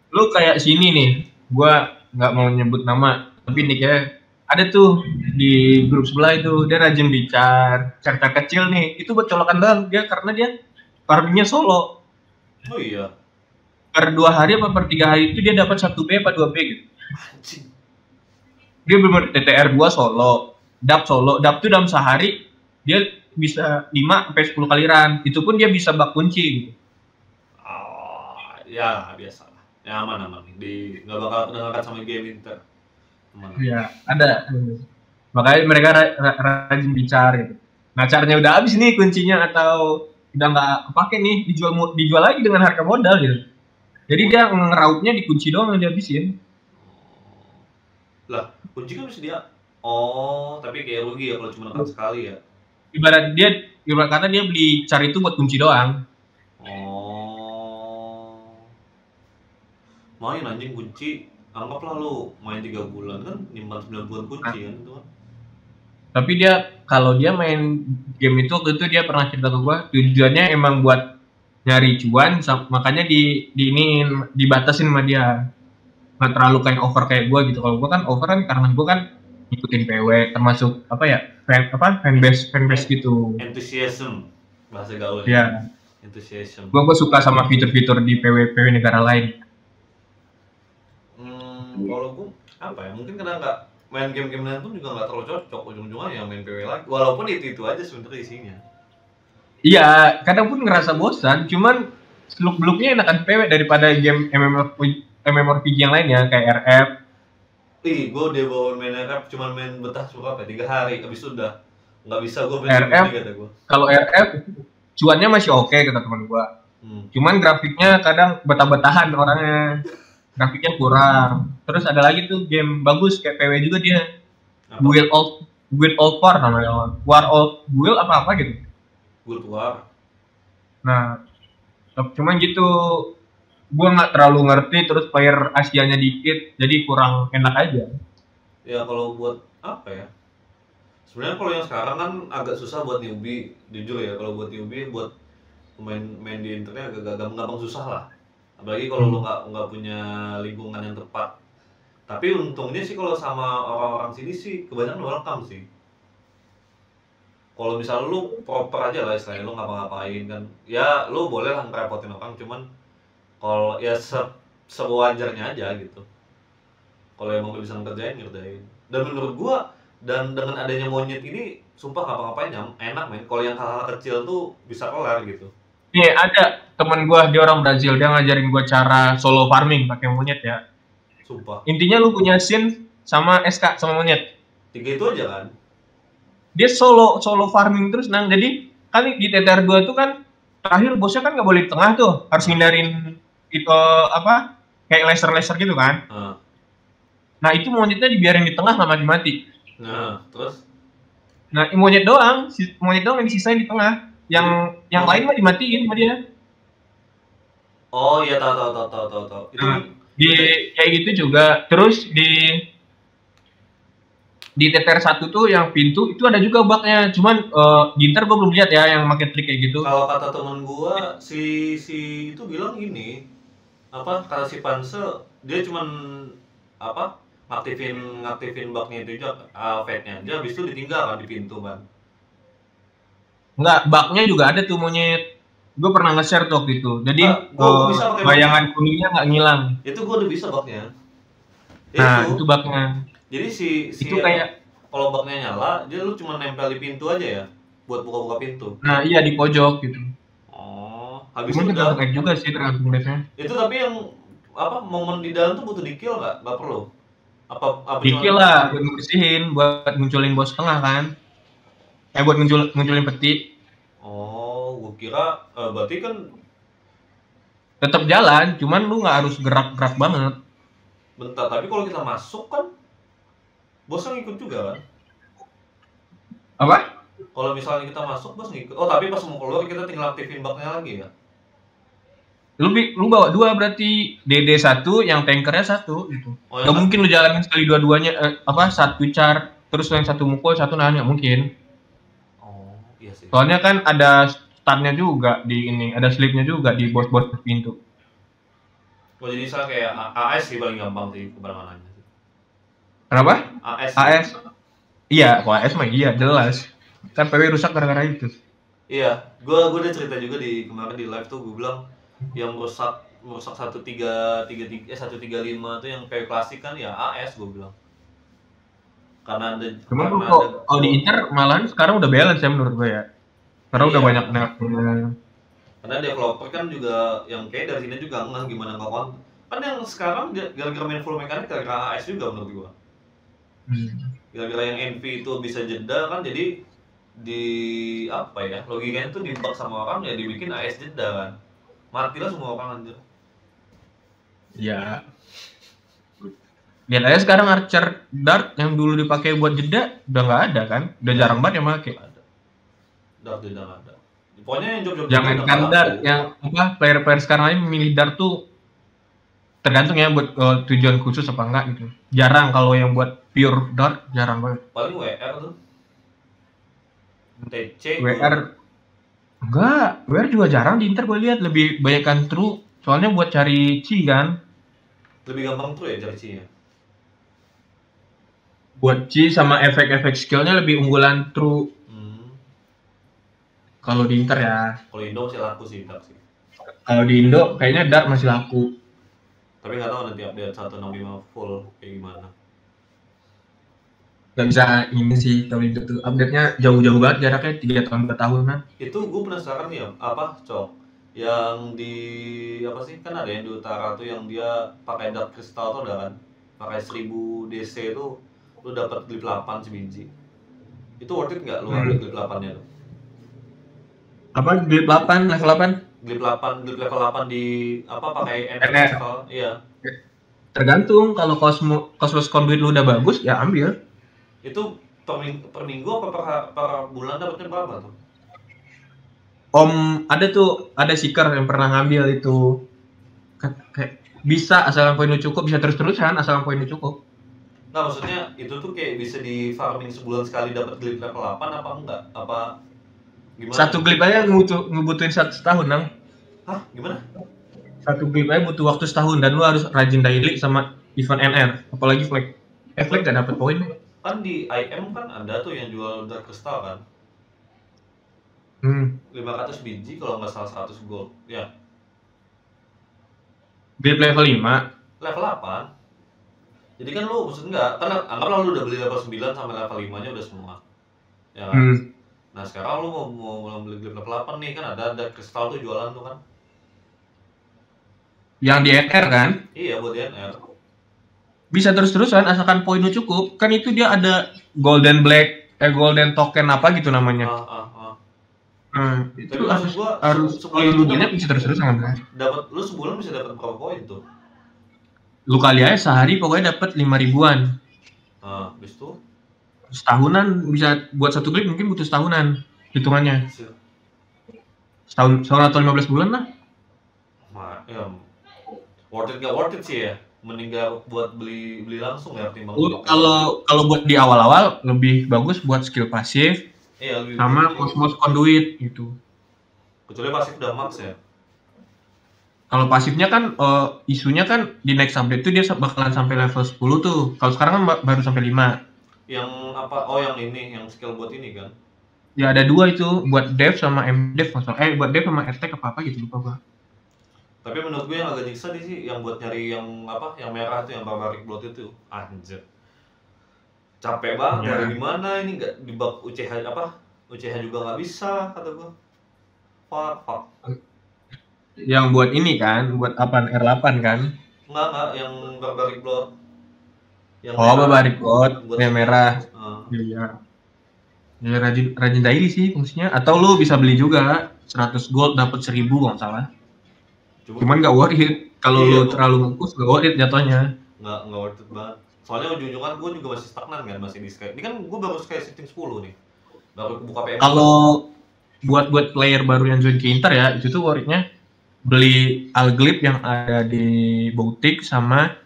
Lu kayak sini nih, gua nggak mau nyebut nama, tapi nih kayak ada tuh di grup sebelah itu dia rajin bicar, cerita kecil nih, itu buat colokan doang dia karena dia farmingnya solo. oh iya, Per 2 hari apa per 3 hari itu dia dapat 1B apa 2B gitu. anjing. Dia bener TTR 2 solo, dap tuh dalam sehari dia bisa 5 sampai 10 kali run. Itu pun dia bisa bak kunci gitu. Oh, ya biasa lah, ya aman nih, nggak bakal kedengarkan sama game Inter, aman. Iya, ada. Makanya mereka rajin bicara gitu. Nah, caranya udah habis nih kuncinya atau udah nggak kepake nih, dijual lagi dengan harga modal gitu. Jadi dia ngeraupnya di kunci doang yang dihabisin. Lah, kunci kan bisa dia. Oh, tapi kayak rugi ya kalau cuma nekat sekali ya. Ibarat kata dia beli car itu buat kunci doang. Oh. Main anjing kunci. Anggaplah lu main 3 bulan kan nyimpan 9 bulan kunci kan itu kan. Tapi dia kalau dia main game itu waktu itu dia pernah cerita ke gua tujuannya emang buat nyari cuan, makanya dibatasin sama dia. Nggak terlalu kayak over kayak gue gitu. Kalau gue kan over kan karena gue kan ngikutin PW, termasuk apa ya fanbase gitu. Enthusiasm bahasa gaul. Ya. Enthusiasm. Gue suka sama fitur-fitur di PW negara lain. Kalau gue apa ya? Mungkin karena nggak main game-game lain pun juga nggak terlalu cocok, ujung-ujungnya yang main PW lagi. Walaupun itu aja sebenarnya isinya. Iya, kadang pun ngerasa bosan. Cuman seluk-beluknya enakan PW daripada game MMORPG yang lainnya kayak RF. Gue udah bawa main RF, cuman main betah suka apa 3 hari, habis itu udah nggak bisa gue main RF. kata gue. Kalau RF cuannya masih oke kata teman gue. Cuman grafiknya kadang betah-betahan orangnya. Grafiknya kurang. Terus ada lagi tuh game bagus kayak PW juga dia. Guild Old War namanya. War Old Guild apa gitu. Guild War. Nah, cuman gitu gue nggak terlalu ngerti, terus player Asianya dikit, jadi kurang enak aja. Ya kalau buat apa ya? Sebenarnya kalau yang sekarang kan agak susah buat newbie, jujur ya. Kalau buat newbie, buat main di internet agak gampang susah lah. Apalagi kalau lu nggak punya lingkungan yang tepat. Tapi untungnya sih kalau sama orang-orang sini sih kebanyakan welcome sih. Kalau misal lu proper aja lah istilahnya, lu ngapa-ngapain kan, ya lu boleh lah ngerepotin orang, cuman kalau ya sewajarnya aja gitu. Kalau emang lu bisa ngerjain. Dan menurut gua, dan dengan adanya monyet ini, sumpah ngapa-ngapain enak men. Kalau yang hal-hal kecil tuh bisa kelar gitu. Iya, ada teman gua, dia orang Brazil, dia ngajarin gua cara solo farming pakai monyet ya. Sumpah. Intinya lu punya scene sama SK sama monyet. 3 itu aja kan. Dia solo farming terus nang. Jadi kan di TTR 2 tuh kan terakhir bosnya kan nggak boleh di tengah tuh, harus hindarin itu apa kayak laser gitu kan. Nah itu monyetnya dibiarin di tengah nggak mati. Nah terus? Nah monyet doang yang disisain di tengah. Yang lain mah dimatiin sama dia. Oh iya, tahu. Itu kayak gitu juga. Terus di TTR 1 tuh yang pintu itu ada juga bugnya. Cuman Ginter gue belum lihat ya yang pakai trik kayak gitu. Kalau kata temen gue si itu bilang ini kata si Panse, dia cuman ngaktifin bugnya itu aja, fade-nya aja, habis itu ditinggal kan di pintu kan. Enggak, bugnya juga ada tuh monyet. Gue pernah nge-share tuh waktu itu. Jadi bayangan kuningnya nggak ngilang. Itu gue udah bisa bugnya. Itu bugnya. Jadi itu kayak kalau bugnya nyala, dia lu cuma nempel di pintu aja ya, buat buka-buka pintu. Nah iya di pojok gitu. Oh, habis itu udah juga sih tergantung match-nya. Itu tapi yang momen di dalam tuh butuh di-kill nggak perlu? Apa di-kill lah buat bersihin, buat munculin bos tengah kan. Buat munculin peti. Oh, gue kira berarti kan tetap jalan, cuman lu nggak harus gerak banget. Bentar, tapi kalau kita masuk kan bosnya ngikut juga kan? Apa? Kalau misalnya kita masuk bos ngikut. Oh, tapi pas mau keluar kita tinggal aktifin bugnya lagi ya? Lu bawa 2 berarti, DD 1 yang tankernya 1 gitu. Gak mungkin lu jalanin sekali dua-duanya satu char terus yang satu mukul satu nahan, nggak mungkin. Oh iya sih. Soalnya kan ada startnya juga di ini, ada slipnya juga di bos-bos pintu. Oh jadi saya kayak AS sih paling gampang sih penanganannya. Kenapa? AS sih. AS? Iya, kalau AS mah iya jelas. Kan PW rusak gara-gara itu. Iya, gua udah cerita juga di kemarin di live tuh, gue bilang yang merusak 135 tuh yang kayak klasik kan ya AS gue bilang. Karena ada Cuma karena ada kalau di Inter malahan sekarang udah balance ya menurut gue ya. Karena udah Iya. banyak Karena developer kan juga yang kayak dari sini juga nggak gimana nggak konten. Kan yang sekarang gara-gara main full mekanik gara-gara AS juga menurut gua. Gara-gara yang NV itu bisa jeda kan, jadi di apa ya, logikanya tuh dibug sama orang ya dibikin AS jeda kan. Matilah semua orang anjir. Ya. Lihat aja sekarang Archer Dart yang dulu dipakai buat jeda udah nggak ada kan, udah jarang banget yang pakai. Dart jeda nggak ada. Pokoknya yang job-job Jangan kan Dart, yang apa player-player sekarang aja memilih Dart tuh tergantung ya buat tujuan khusus apa enggak gitu. Jarang kalau yang buat pure Dart, jarang banget. Paling WR tuh. TC WR enggak, WR juga jarang di Inter gue lihat, lebih banyak kan true. Soalnya buat cari Ci kan. Lebih gampang true ya cari Ci-nya. Buat Ci sama efek-efek skillnya lebih unggulan true. Kalau di Inter ya. Kalau Indo masih laku sih Dart sih. Kalau di Indo kayaknya Dart masih laku. Tapi nggak tahu nanti update 165 full kayak gimana. Gak bisa ini sih kalau Indo tuh update-nya jauh-jauh banget, jaraknya 3 tahun 4 tahunan. Itu gue penasaran nih ya, apa Cok? Yang di apa sih, kan ada yang di utara tuh yang dia pakai dark crystal tuh ada kan, pakai 1000 DC tuh lu dapat glip 8 sebiji. Itu worth it nggak lu ambil glip 8-nya tuh? Apa glip 8 level 8? Glip level 8 di apa pakai NR. crystal? Iya. Tergantung, kalau Cosmos Conduit lu udah bagus ya ambil. Itu per minggu apa per bulan dapatnya berapa tuh? Ada tuh, ada seeker yang pernah ngambil itu. Kayak bisa asalkan poin lu cukup, bisa terus-terusan asalkan poin lu cukup. Nah maksudnya itu tuh kayak bisa di farming sebulan sekali dapat glip level 8 apa enggak? Apa gimana? Satu glip aja ngebutuhin setahun, Nang. Hah? Gimana? Satu glip aja butuh waktu setahun, dan lu harus rajin daily sama event NR, apalagi flag. Flag gak dapet poin. Kan di IM kan ada tuh yang jual dark crystal kan. 500 biji kalau nggak salah 100 gold. Ya. Glip level 5. Level 8. Jadi kan lu maksud enggak, kan anggaplah lu udah beli level 9 sampai level 5-nya udah semua. Ya kan? Nah, sekarang lu mau beli glip level 8 nih, kan ada crystal tuh jualan tuh kan. Yang di NR kan? Iya, buat DNR. Bisa terus-terusan asalkan poin lu cukup. Kan itu dia ada golden token apa gitu namanya. Itu harus poin lu banyak bisa terus-terusan kan? Lu sebulan bisa dapat berapa poin tuh? Lu kali aja sehari pokoknya dapat 5 ribuan. Habis itu setahunan bisa buat satu klip, mungkin butuh setahunan hitungannya. Setahun atau 15 bulan lah. Ya, worth it gak worth it sih ya, mending gak buat beli langsung ya ketimbang. Kalau buat di awal-awal lebih bagus buat skill pasif. Iya, sama Cosmos Conduit gitu. Kecuali pasif udah max ya. Kalau pasifnya kan isunya kan di next update tuh dia bakalan sampai level 10 tuh. Kalau sekarang kan baru sampai 5. Yang apa? Oh, yang ini, yang skill buat ini kan? Ya ada 2 itu, buat dev sama mdev masalah. Buat dev sama attack apa gitu lupa gua. Tapi menurut gue yang agak nyiksa sih yang buat nyari yang apa? Yang merah tuh, yang barbaric blood itu. Anjir. Capek banget, dari gimana ini nggak di bug UCH apa? UCH juga nggak bisa kata gua. Fuck. Yang buat ini kan, buat apa R8 kan? Enggak, yang barbaric blood. Yang barbaric blood, yang merah. Iya. Ya rajin daily sih fungsinya. Atau lu bisa beli juga 100 gold dapat 1000 kalau nggak salah. Cuman nggak worth it. Kalau lu terlalu ngepus nggak worth it jatuhnya. Nggak worth it banget. Soalnya ujung-ujungan gue juga masih stagnan kan, masih di Sky. Ini kan gue baru Sky shifting 10 nih. Baru buka PM. Kalau buat player baru yang join ke Inter ya, itu tuh worth it-nya beli Alglip yang ada di Boutique sama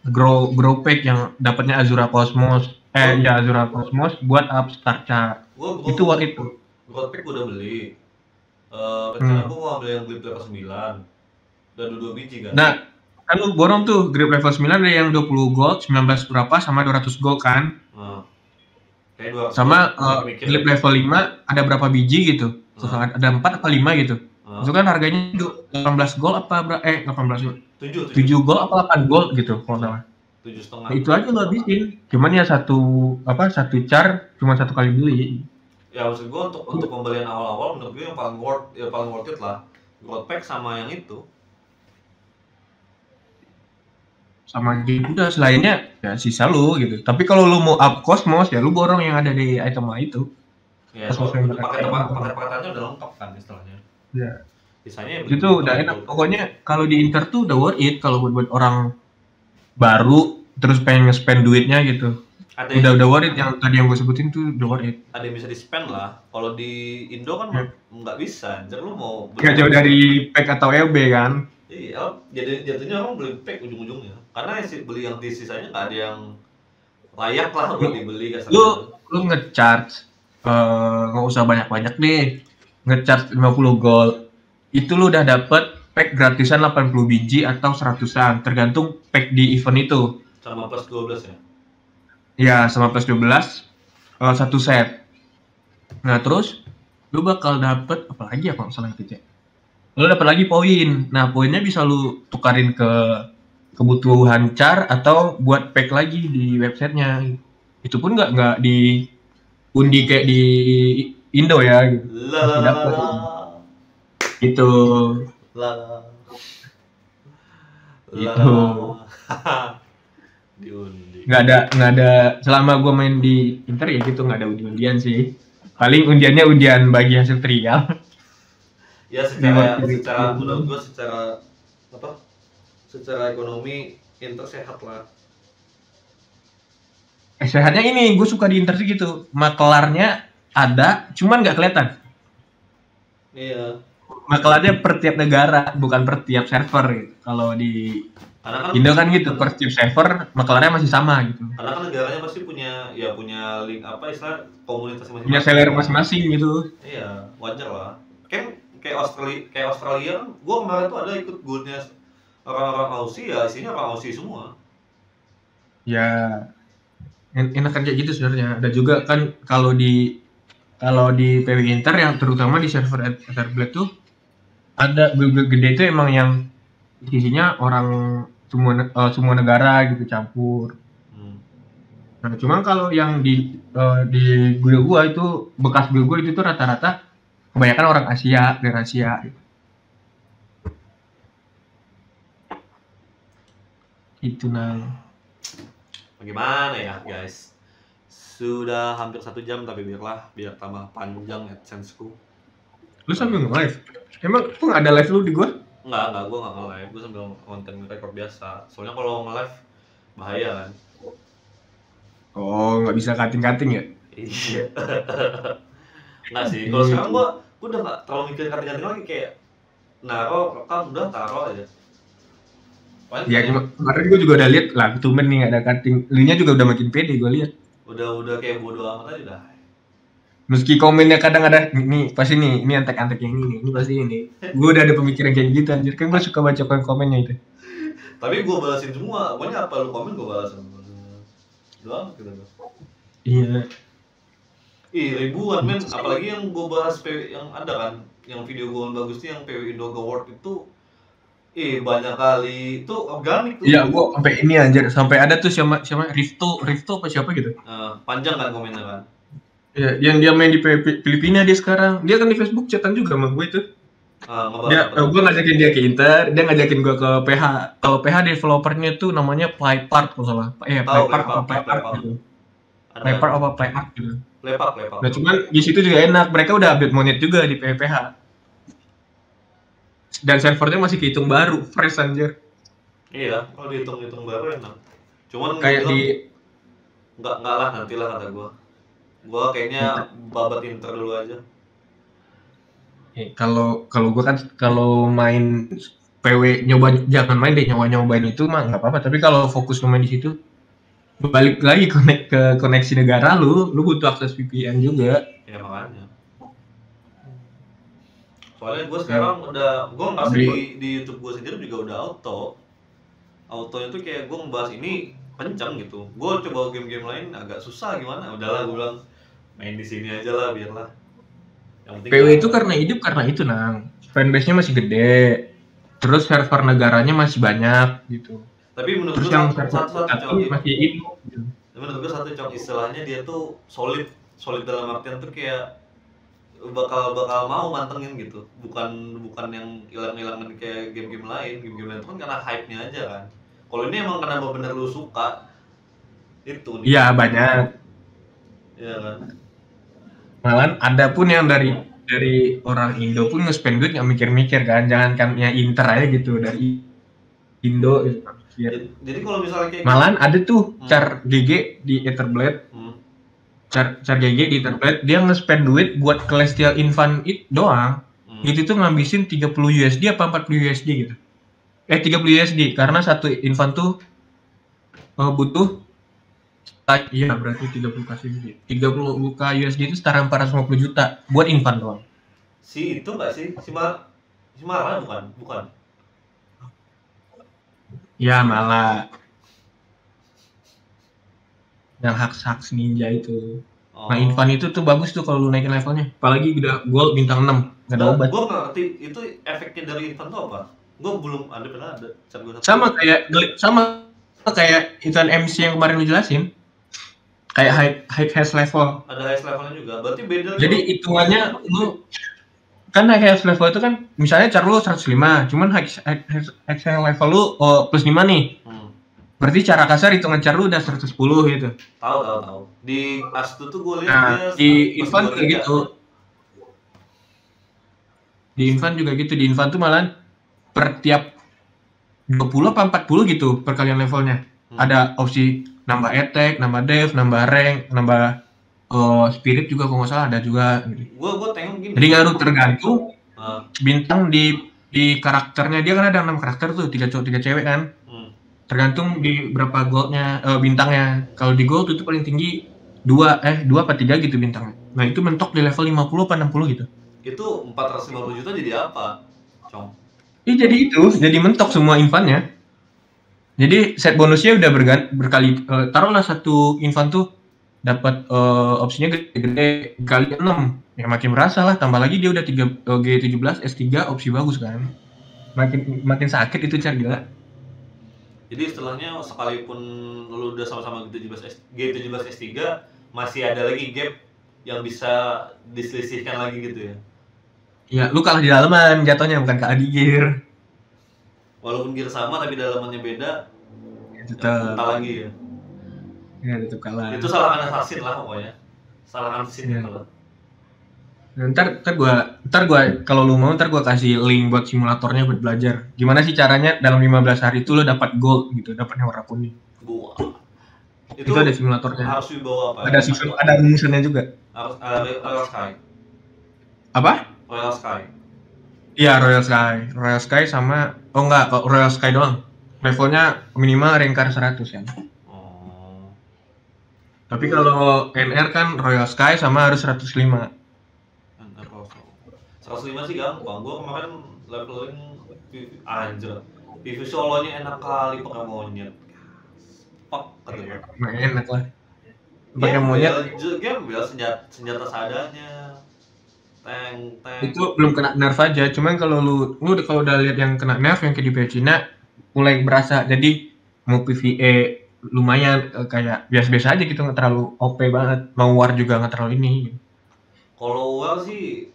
grow pack yang dapatnya Azura Cosmos. Azura Cosmos buat up Starcha. Gua Itu worth it tuh. Growth Pack gua udah beli. Rencana Hmm. gua mau beli yang Glip level 9. Udah 2 biji kan. Nah, kan lu borong tuh grip level 9 ada yang 20 gold, 19 berapa sama 200 gold kan. Nah, kayak 200 Sama gold masih mikir grip deh. level 5 ada berapa biji gitu. Nah, Ada 4 atau 5 gitu. nah, Itu kan harganya 18 gold apa 18 gold. 7 7 gold apa 8 gold gitu kalau Nah, salah. tujuh Nah, setengah. itu aja lo habisin. Cuman ya satu char cuma satu kali beli. Ya maksud gua untuk pembelian awal-awal menurut gua yang paling worth it lah. Growth Pack sama yang itu. Sama gitu udah selainnya ya sisa lu gitu. Tapi kalau lu mau up cosmos ya lu borong yang ada di item itu. Ya, Cosmos soalnya yang udah pakai paket-paketannya udah lengkap kan istilahnya. ya. Sisanya ya Itu beli-beli udah itu enak. aja. Pokoknya kalau di Inter tuh udah worth it kalau buat orang baru terus pengen nge-spend duitnya gitu. Ada Udah worth it yang tadi yang gue sebutin tuh udah worth it. ada yang bisa di-spend lah. Kalau di Indo kan Ya. nggak bisa. Anjir lu mau Gak jauh dari pack atau LB kan. Iya, jadi jatuhnya orang beli pack ujung-ujungnya. Karena beli yang di sisanya nggak ada yang layak lah buat dibeli kasarnya. Lu nge-charge nggak usah banyak-banyak deh. Nge-charge 50 gold. Itu lu udah dapet pack gratisan 80 biji atau 100-an tergantung pack di event itu. Sama plus 12 ya. Ya, sama plus 12 satu set. Nah, terus lu bakal dapet apa lagi ya kalau nggak salah itu, Cek? Lu dapat lagi poin. Nah, poinnya bisa lu tukarin ke kebutuhan char atau buat pack lagi di websitenya. Itu pun nggak di undi kayak di Indo ya gitu. La la Masih la dapat la gitu. la la Gitu. diundi. Nggak ada selama gue main di Inter ya gitu nggak ada undian sih. Paling undiannya undian bagi hasil trial. Ya secara menurut gua secara apa? Secara ekonomi Inter sehat lah. Sehatnya ini gue suka di Inter sih gitu. Makelarnya ada, cuman nggak kelihatan. Iya. Makelarnya per tiap negara, bukan per tiap server gitu. Kalau di Karena kan Indo kan gitu, per tiap server makelarnya masih sama gitu. karena kan negaranya pasti punya link apa istilah komunitas masing-masing. Punya seller masing-masing gitu. Iya, wajar lah. Kan kayak Australia kan gua kemarin tuh ada ikut guildnya orang-orang Aussie ya, isinya orang Aussie semua. Ya, enak kayak gitu sebenarnya. Ada juga kan kalau di PW Inter yang terutama di server Etherblood tuh ada guild gede itu emang yang isinya orang semua negara gitu campur. Nah, cuman kalau yang di guild gua itu bekas guild gua itu tuh rata-rata kebanyakan orang Asia, dari Asia gitu. Itu nah. Bagaimana ya guys? Sudah hampir 1 jam tapi biar tambah panjang AdSense-ku. Lu sambil nge-live? Emang tuh nggak ada live lu di gua? Enggak, gua nggak nge-live, gua sambil konten record biasa. Soalnya kalau nge-live bahaya kan. Oh, nggak bisa cutting-cutting ya? Iya. Nggak sih, kalau sekarang gua udah nggak terlalu mikirin cutting-cutting lagi, kayak rekam udah taruh aja. Ya kemarin gue juga udah lihat lah, tumen nih nggak ada cutting. Lu-nya juga udah makin pede gue lihat. Udah kayak bodo amat aja dah. Meski komennya kadang ada ini pasti nih, ini antek-antek yang ini pasti ini. Gue udah ada pemikiran kayak gitu anjir, kan gue suka baca komennya itu. Tapi gue balasin semua, pokoknya apa lu komen gue balasin. Doang gitu. Iya. Ribuan men, apalagi yang gue bahas PW yang ada kan, yang video gue bagus tuh yang PW Indo Award itu banyak kali itu organik tuh. Iya, gue sampai ini anjir, sampai ada tuh siapa Rifto apa siapa gitu. Panjang kan komennya kan. Iya, yang dia main di Filipina dia sekarang. Dia kan di Facebook chatan juga sama gue itu. Gue ngajakin dia ke Inter, dia ngajakin gue ke PH. Kalau PH developernya tuh namanya Playpart kalau salah. Playpart gitu. Playpart apa Playart gitu. Lepak. Nah cuman di situ juga enak, mereka udah update monyet juga di PH. Dan servernya masih kehitung baru, fresh anjir. Iya, kalau dihitung baru enak. Cuman kayak di enggak lah, nantilah kata gua kayaknya babat Inter dulu aja. Kalau gua kan kalau main PW jangan main deh nyobain itu mah nggak apa-apa, tapi kalau fokus main di situ balik lagi ke koneksi negara lu butuh akses VPN juga. Ya makanya. Soalnya gue sekarang gue ngasih di YouTube gue sendiri juga udah autonya tuh kayak gue ngebahas ini kencang gitu. Gue coba game-game lain agak susah gimana, udahlah gue bilang main di sini aja lah biarlah. Yang penting PW itu karena hidup karena itu nang, fanbase-nya masih gede, terus server negaranya masih banyak gitu. Tapi menurut terus gue yang satu masih hidup. Gitu. Menurut gue satu cok istilahnya dia tuh solid dalam artian tuh kayak bakal mau mantengin gitu, bukan yang hilang-hilangan kayak game-game lain itu kan karena hype-nya aja kan. Kalau ini emang karena bener lu suka itu nih. Iya banyak. Iya kan. Malah ada pun yang dari orang Indo pun nge-spend duit nggak mikir-mikir kan, jangan kan yang Inter aja gitu dari Indo gitu. Jadi kalau misalnya kayak malah ada tuh Char GG di Etherblade. Char GG di Etherblade dia nge-spend duit buat Celestial Infant doang. Itu tuh ngabisin 30 USD apa 40 USD gitu. 30 USD karena satu infant tuh butuh iya berarti 30 USD. 30 USD itu setara 450 juta buat infant doang. Si itu enggak sih? Si Mara bukan. Ya malah yang haks ninja itu. Nah infant itu tuh bagus tuh kalau lu naikin levelnya. Apalagi udah gold bintang 6 nggak ada obat. Gue nggak ngerti itu efeknya dari infant tuh apa. Gue belum pernah ada. Sama kayak event MC yang kemarin lu jelasin. Kayak high hash level. Ada hash levelnya juga. Berarti beda. Jadi hitungannya lu kan high hash level itu kan misalnya char lu 105, cuman hash level lu plus 5 nih. Berarti cara kasar hitungan char lu udah 110 gitu. Tahu. Di Astu tuh gue lihat dia di infant juga gitu. Di infant juga gitu. Di infant tuh malah per tiap 20 apa 40 gitu perkalian levelnya. Ada opsi nambah attack, nambah dev, nambah rank, nambah spirit juga kalau nggak salah ada juga gitu. Gue tengok gini. Jadi ngaruh tergantung bintang di karakternya. Dia kan ada 6 karakter tuh, 3 cowok 3 cewek kan. Tergantung di berapa goldnya bintangnya. Kalau di gold itu paling tinggi 2 apa 3 gitu bintangnya. Nah itu mentok di level 50 apa 60 gitu. Itu 450 juta jadi apa, Cong? Jadi mentok semua infantnya. Jadi set bonusnya udah berkali taruhlah satu infant tuh dapat opsinya gede kali 6. Ya makin merasa lah, tambah lagi dia udah 3 G17 S3 opsi bagus kan. Makin sakit itu Char gila. Jadi istilahnya sekalipun lu udah sama-sama G17 S3 masih ada lagi gap yang bisa diselisihkan lagi gitu ya. Iya, lu kalah di dalaman jatuhnya bukan kalah di gear. Walaupun gear sama tapi dalamannya beda. Tetap lagi ya. Ya tetap kalah. Itu salah assassin lah pokoknya. Salah assassin itu lah. Ntar gua kalau lu mau ntar gua kasih link buat simulatornya buat belajar. Gimana sih caranya dalam 15 hari itu lu dapat gold gitu, dapat warna kuning. Wah. Itu ada simulatornya. Harus dibawa apa? Ada rumusannya juga. Harus Royal Sky. Apa? Royal Sky. Iya, Royal Sky sama Royal Sky doang. Levelnya minimal rankar 100 ya. Tapi kalau NR kan Royal Sky sama harus 105. 105 sih gampang. Gua kemarin leveling anjir. PV solonya enak kali pakai monyet. Pak kata gua. Enak lah. Pakai monyet. Gembel senjata seadanya. Tank. Itu belum kena nerf aja. Cuman kalau lu kalau udah lihat yang kena nerf yang kayak di Cina mulai berasa. Jadi mau PvE lumayan kayak biasa-biasa aja gitu, nggak terlalu OP banget. Mau war juga nggak terlalu ini. Kalau war sih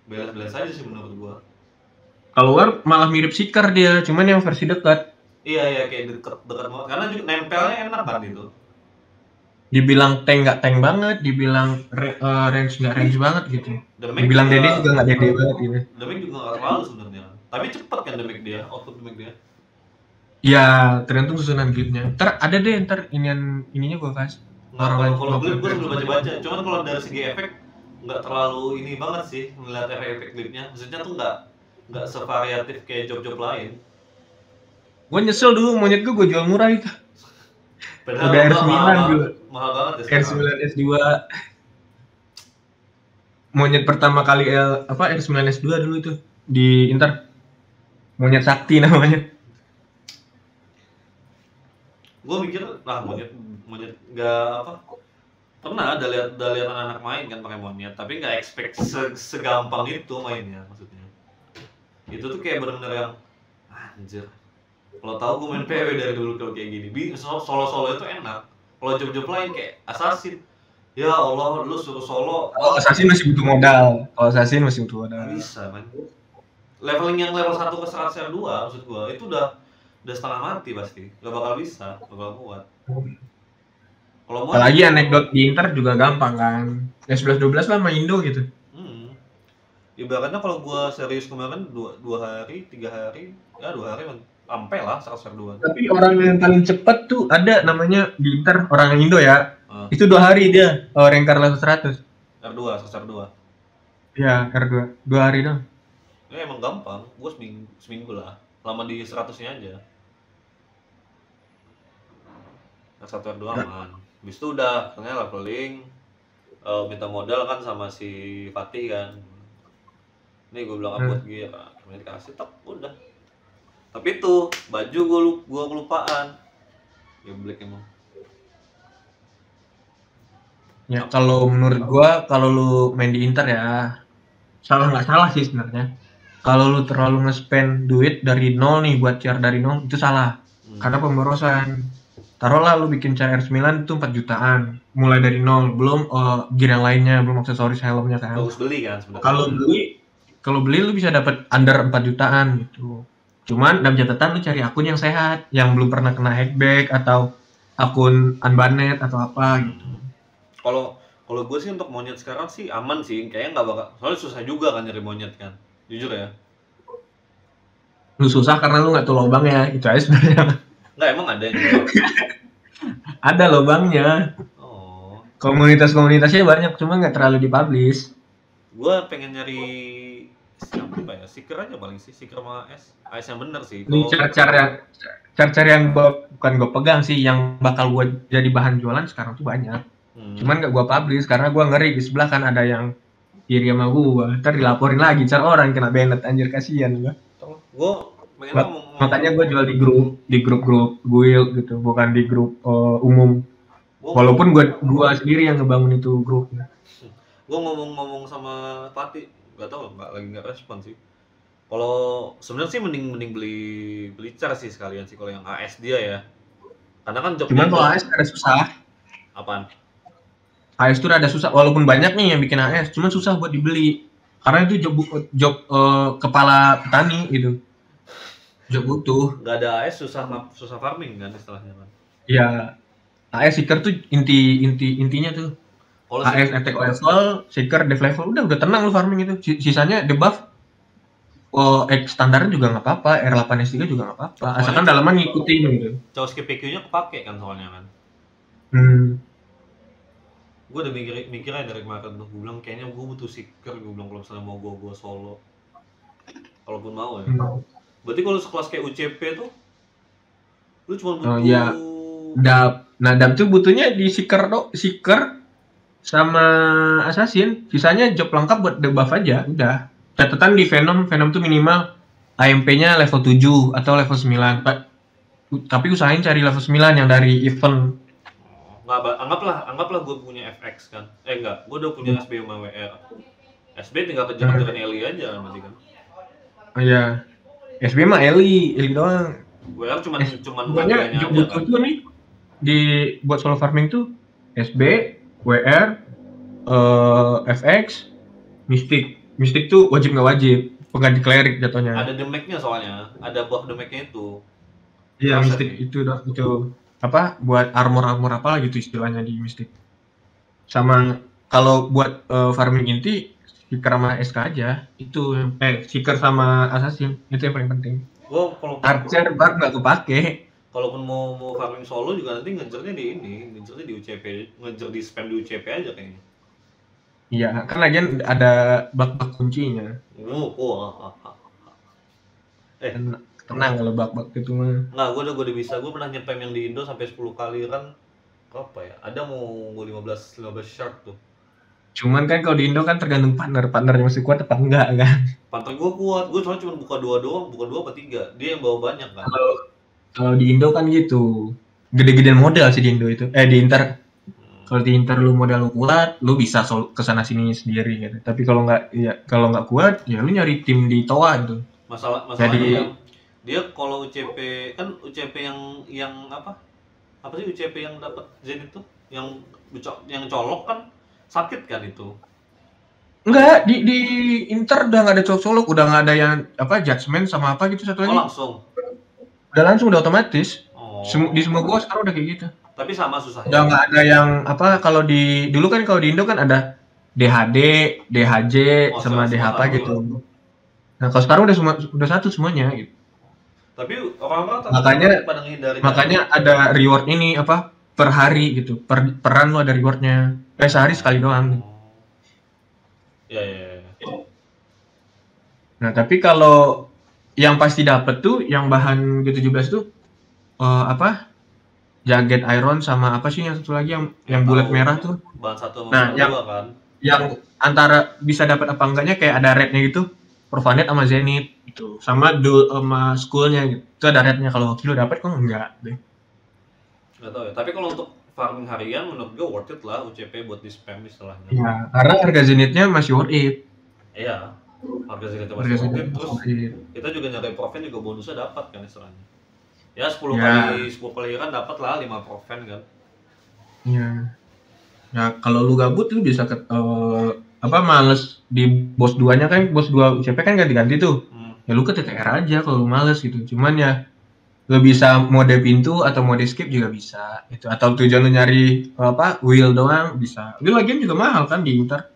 beres-beres aja sih menurut gua. Kalau war malah mirip Seeker dia, cuman yang versi dekat. Iya kayak dekat banget. Karena juga nempelnya enak kan itu. Dibilang tank nggak tank banget, dibilang range nggak range banget gitu. Dibilang Dede juga nggak Dede banget gitu. Damage juga nggak terlalu sebenarnya. Tapi cepet kan damage dia, output damage dia. Ya tergantung susunan guildnya. Ntar ininya gua kasih. Kalau guild gua sebelum baca-baca. Cuman kalau dari segi efek nggak terlalu ini banget sih melihat efek guildnya. Maksudnya tuh nggak sevariatif kayak job-job lain. Gue nyesel dulu monyet gue jual murah itu. Padahal Udah gua R9 dulu. mahal banget ya sekarang. R9 S2. Monyet pertama kali R9 S2 dulu itu di Inter. Monyet sakti namanya. Gue mikir, monyet monyet nggak apa, pernah ada lihat anak-anak main kan pakai monyet, tapi nggak expect segampang itu mainnya, maksudnya. Itu tuh kayak bener-bener yang anjir. Kalau tahu gue main PW dari dulu kalau kayak gini. Solo itu enak. Kalau job-job lain kayak Assassin, ya Allah, lu suruh solo. Kalau Assassin masih butuh modal. Kalau Assassin masih butuh modal. Nggak bisa, man. Leveling yang level 1 ke 100 R2 maksud gue itu udah setengah mati pasti. Gak bakal bisa, gak bakal kuat. Kalau mau apalagi anekdot di Inter juga gampang kan. S11-12 lah sama Indo gitu. Ibaratnya kalau gua serius kemarin 2 hari, 3 hari, ya 2 hari sampai lah 100 R2. Tapi orang yang paling cepat tuh ada namanya di Inter, orang Indo ya. Itu 2 hari dia rankar level 100. R2, 100 R2. Ya, R2. 2 hari dong. Ya emang gampang, gua seminggu lah. Lama di 100-nya aja. 1 R2 aman. Habis itu udah ternyata leveling, minta modal kan sama si Fatih kan. Nih gue bilang buat gear, kemudian dikasih tok udah. Tapi itu baju gue kelupaan. Ya black emang. Ya kalau menurut gua kalau lu main di Inter ya nggak salah sih sebenarnya. Kalau lu terlalu nge-spend duit dari nol nih buat CR dari nol itu salah. Karena pemborosan. Taruhlah lu bikin CR 9 itu 4 jutaan mulai dari nol, belum gear yang lainnya, belum aksesoris helmnya kan. Bagus beli kan sebenarnya. Kalau beli lu bisa dapat under 4 jutaan gitu. Cuman dalam catatan lu cari akun yang sehat, yang belum pernah kena hackback atau akun unbanned atau apa gitu. Kalau gue sih untuk monyet sekarang sih aman sih, kayaknya nggak bakal. Soalnya susah juga kan nyari monyet kan, jujur ya. Lu susah karena lu nggak tahu lubangnya, itu aja sebenarnya. Nggak, emang ada yang juga. Ada lubangnya. Oh. Komunitasnya banyak, cuma nggak terlalu dipublish. Gue pengen nyari apa ya, seeker aja paling sih, seeker sama AS yang bener sih. Ini cara yang bukan gue pegang sih, yang bakal gue jadi bahan jualan sekarang tuh banyak. Cuman nggak gue publish karena gue ngeri di sebelah kan ada yang iri sama gue, ntar dilaporin lagi cara orang kena banned, anjir kasihan gue. Makanya gue jual di grup guild gitu, bukan di grup umum. Walaupun gue sendiri yang ngebangun itu grupnya. Gue ngomong sama Fatih, nggak respon sih. Kalau sebenarnya sih mending beli car sih sekalian sih kalau yang AS dia ya. Karena kan cuman kalau AS ada susah. Apaan? AS tuh ada susah, walaupun banyak nih yang bikin AS, cuman susah buat dibeli. Karena itu job kepala petani gitu. Job butuh. Nggak ada AS susah farming kan istilahnya kan. Iya. AS seeker tuh intinya tuh. Kalo AS attack level, seeker dev level udah tenang lu farming itu. Sisanya debuff X standarnya juga nggak apa-apa, R8 S3 juga nggak apa-apa. Asalkan dalaman ngikutin gitu. Caos PQ-nya kepake kan soalnya kan. Gue udah mikirnya dari kemarin tuh, gue bilang kayaknya gue butuh seeker, gue bilang kalau misalnya mau gue solo. Kalaupun mau ya. Berarti kalau sekelas kayak UCP tuh, lu cuma butuh. Iya. Dap tuh butuhnya di seeker sama assassin, sisanya job lengkap buat debuff aja, udah. Catatan di Venom tuh minimal AMP-nya level 7 atau level 9. Tapi usahain cari level 9 yang dari event. Anggaplah gue punya FX kan. Enggak, gue udah punya SB sama WR. SB tinggal kejar-kejaran Eli aja kan berarti kan. Oh iya. SB mah Eli doang. WR cuman bagiannya aja kan. Tuh nih buat solo farming tuh SB, WR, FX, Mystic tuh wajib nggak wajib, pengganti cleric jatuhnya. Ada damage-nya soalnya, ada buff damage-nya itu. Iya, Mystic itu apa buat armor apa gitu istilahnya di Mystic. Sama kalau buat farming inti seeker sama SK aja itu seeker sama assassin itu yang paling penting. Archer bar nggak kepake. Kalaupun mau farming solo juga nanti ngejarnya di UCP, ngejar di spam di UCP aja kayaknya. Iya, kan lagian ada bug kuncinya. tenang kalau bug-bug itu mah. Nggak, gue udah bisa. Gue pernah nyepam yang di Indo sampai 10 kali kan. Berapa ya? Ada mau 15 shark tuh. Cuman kan kalau di Indo kan tergantung partnernya masih kuat apa enggak kan. Pantai gue kuat, gue soalnya cuma buka 2 doang, buka 2 apa 3. Dia yang bawa banyak kan. Kalau kalau di Indo kan gitu. Gede-gedean modal sih di Indo itu. Di Inter. Kalau di Inter lu modal lu kuat, lu bisa kesana sini sendiri gitu. Tapi kalau nggak kuat, ya lu nyari tim di Toa gitu. Masalahnya Jadi dia kalau UCP kan UCP yang apa? Apa sih UCP yang dapat Zenit tuh? Yang colok kan sakit kan itu. enggak di Inter udah nggak ada colok-colok, udah nggak ada yang apa judgement sama apa gitu satu lagi. Langsung. Udah langsung, udah otomatis. Oh. Di semua gua sekarang udah kayak gitu. Tapi sama susahnya. Udah nggak ada yang apa kalau dulu kan kalau di Indo kan ada DHD, DHJ sama DH apa gitu. Nah kalau sekarang udah satu semuanya gitu. Tapi orang-orang pada menghindari. Makanya ada reward ini apa per hari gitu. Peran lo ada rewardnya. Sehari sekali doang. Ya. Nah tapi kalau yang pasti dapet tuh yang bahan G17 tuh apa? Jaget iron sama apa sih yang satu lagi yang bulat merah tuh. Bahan satu nah, kan. Yang antara bisa dapat apa enggaknya kayak ada rednya gitu. Profanet sama Zenit gitu. Sama sama schoolnya gitu. Itu ada rednya, kalau hoki lo dapat kok enggak deh. Enggak tahu ya. Tapi kalau untuk farming harian menurut gue worth it lah UCP buat di spam istilahnya. Ya, karena harga Zenitnya masih worth it. Iya. Harga Zenitnya masih worth it. Terus kita juga nyari profit juga bonusnya dapat kan istilahnya. Ya 10 kali kan dapat lah 5 proven kan. Iya. Nah, kalau lu gabut lu bisa males di bos 2-nya kan, bos 2 UCP kan ganti-ganti tuh. Ya lu ke TTR aja kalau lu males gitu. Cuman ya lu bisa mode pintu atau mode skip juga bisa gitu. Atau tujuan lu nyari wheel doang bisa. Wheel lagian juga mahal kan di Inter.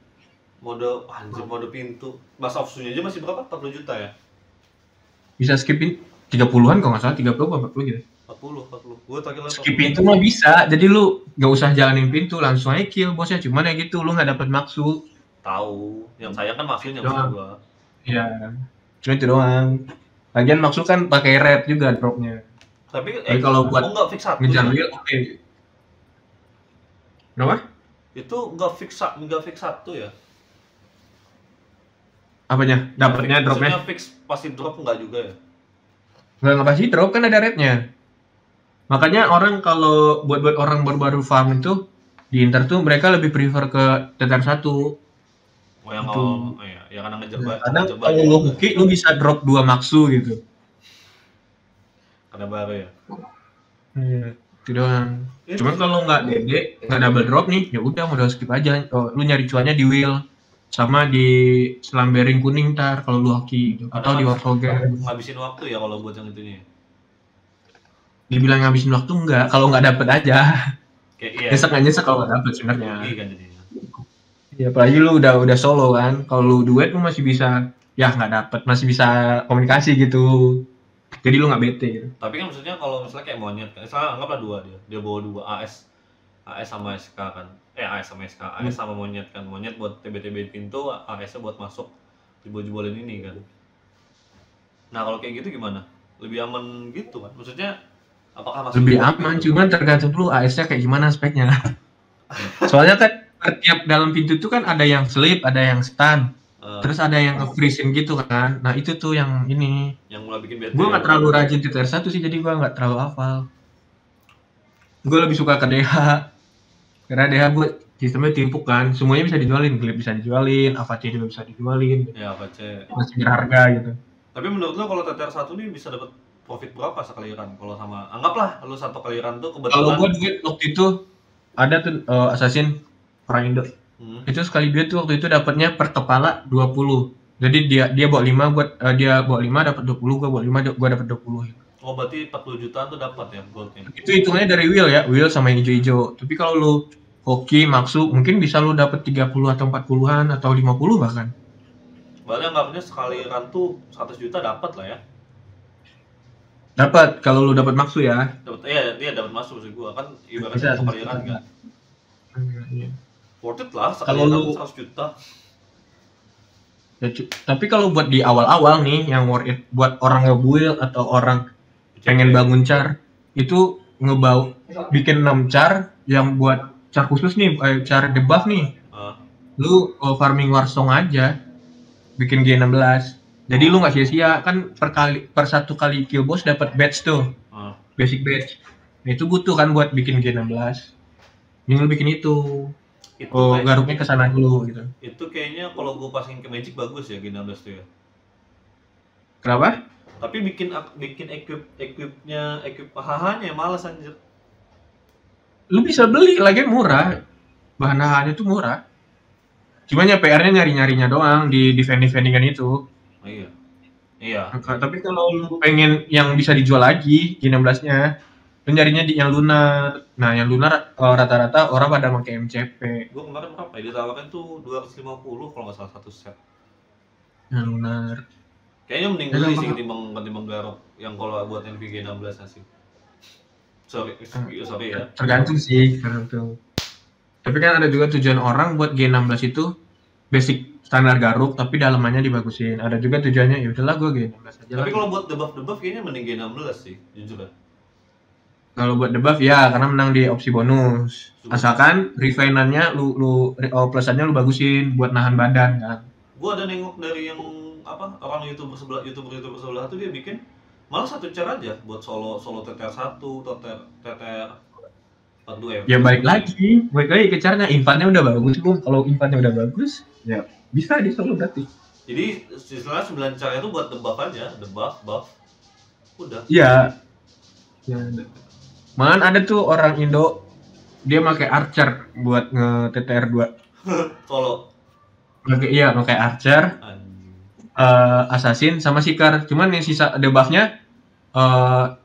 Mode pintu. Mas opsunya aja masih berapa? 40 juta ya? Bisa skipin 30-an kalau nggak salah, 30 atau 40 gitu. 40. Gue tadi skip pintu mah bisa. Jadi lu nggak usah jalanin pintu, langsung aja kill bosnya. Cuman ya gitu, lu nggak dapet maksu. Tahu. Yang saya kan maksunya maksud gua. Iya. Cuma itu doang. Lagian maksu kan pakai red juga dropnya. Tapi kalau buat nggak fix satu. Ngejar wheel oke. Kenapa? Itu nggak fix satu ya? Apanya? Dapatnya dropnya? Fix pasti drop nggak juga ya? Nggak pasti drop, kan ada rednya. Makanya orang kalau buat orang baru-baru farm itu di Inter tuh mereka lebih prefer ke TTR 1. Oh yang ya karena ngejar karena kalau lu hoki lu bisa drop 2 maksu gitu. Karena baru ya. Itu doang. Cuman kalau nggak DD, nggak double drop nih, ya udah modal skip aja. Lu nyari cuannya di wheel sama di selam bearing kuning ntar kalau lu hoki gitu. Atau di Warfrogger. Ngabisin waktu ya kalau buat yang itunya. Dibilang ngabisin waktu enggak, kalau nggak dapet aja. Nyesek kalau nggak dapet sebenarnya. Kan jadinya. Ya apalagi lu udah solo kan. Kalau lu duet lu masih bisa nggak dapet, masih bisa komunikasi gitu. Jadi lu nggak bete gitu. Tapi kan maksudnya kalau misalnya kayak monyet, misalnya anggaplah 2 dia bawa 2 AS sama SK kan. AS sama SK, AS sama monyet kan. Monyet buat TB-TB pintu, AS-nya buat masuk jebol-jebolin ini kan. Nah, kalau kayak gitu gimana? Lebih aman gitu kan? Maksudnya apakah masih lebih aman, cuman tergantung dulu AS-nya kayak gimana speknya. Soalnya kan tiap dalam pintu itu kan ada yang sleep, ada yang stun. Terus ada yang freezing gitu kan. Nah, itu tuh yang ini. Yang mulai bikin bete. Gue nggak terlalu rajin TTR 1 sih, jadi gue nggak terlalu hafal. Gue lebih suka ke DH. Karena DH gue sistemnya timpuk kan. Semuanya bisa dijualin. Glib bisa dijualin, Avace juga bisa dijualin. Ya, Avace. Masih berharga gitu. Tapi menurut lo kalau TTR 1 nih bisa dapat profit berapa sekali run? Kalau sama, anggaplah lo 1 kali run tuh kebetulan. Kalau gue duit waktu itu ada tuh Assassin Perang Indo. Itu sekali duit tuh waktu itu dapatnya per kepala 20. Jadi dia bawa 5, dia bawa 5 dapat 20, gua bawa 5 gua dapat 20 gitu. Oh, berarti 40 jutaan tuh dapat ya goldnya. Itu hitungannya dari wheel ya, wheel sama yang hijau-hijau. Tapi kalau lu hoki maksu mungkin bisa lu dapat 30 atau 40-an atau 50 bahkan. Berarti anggapnya sekali run tuh 100 juta dapat lah ya. Dapat kalau lu dapat maksu ya. Dapat dia dapat maksu sih gua kan ibaratnya sekali run kan. Iya. Worth it lah sekali run 100 juta. Tapi kalau buat di awal-awal nih yang worth it buat orang nge-build atau orang pengen bangun char itu bikin 6 char yang buat char khusus nih, char debuff nih. Lu farming Warsong aja bikin G16. Jadi lu nggak sia-sia kan per satu kali kill boss dapat badge tuh. Basic badge. Nah, itu butuh kan buat bikin G16. Ini lu bikin itu. Garuknya ke sana dulu gitu. Itu kayaknya kalau gua pasangin ke Magic bagus ya G16 tuh ya. Kenapa? Tapi bikin equipnya HH-nya malas anjir. Lu bisa beli lagi murah. Bahan HH-nya tuh murah. Cuma ya PR-nya nyari-nyarinya doang di defending-defendingan itu. Oh, iya. Iya. Tapi kalau lu pengen yang bisa dijual lagi G16-nya, lu nyarinya di yang lunar. Nah, yang lunar rata-rata orang pada pakai MCP. Gua kemarin berapa ya? Ditawarkan tuh 250 kalau nggak salah satu set. Yang lunar. Kayaknya mending beli sih ketimbang garuk yang kalau buat NVG 16 sih. Sorry ya. Tergantung sih, tergantung. Tapi kan ada juga tujuan orang buat G16 itu basic standar garuk tapi dalamannya dibagusin. Ada juga tujuannya ya udahlah gua G16 aja. Tapi kalau buat debuff kayaknya mending G16 sih, jujur lah. Kalau buat debuff ya karena menang di opsi bonus. Asalkan refine-annya lu plusannya lu bagusin buat nahan badan kan. Gua ada nengok dari yang orang YouTuber sebelah tuh dia bikin malah satu cara aja buat solo TTR 1, TTR 42 ya. Balik lagi ke caranya. Infannya udah bagus tuh. Kalau infannya udah bagus ya bisa di solo berarti. Jadi istilahnya 9 cara itu buat debuff aja, buff. Udah. Iya. Ya. Malah ada tuh orang Indo dia pakai Archer buat nge-TTR 2. Solo. Pakai Archer. Assassin sama Seeker. Cuman yang sisa debuff-nya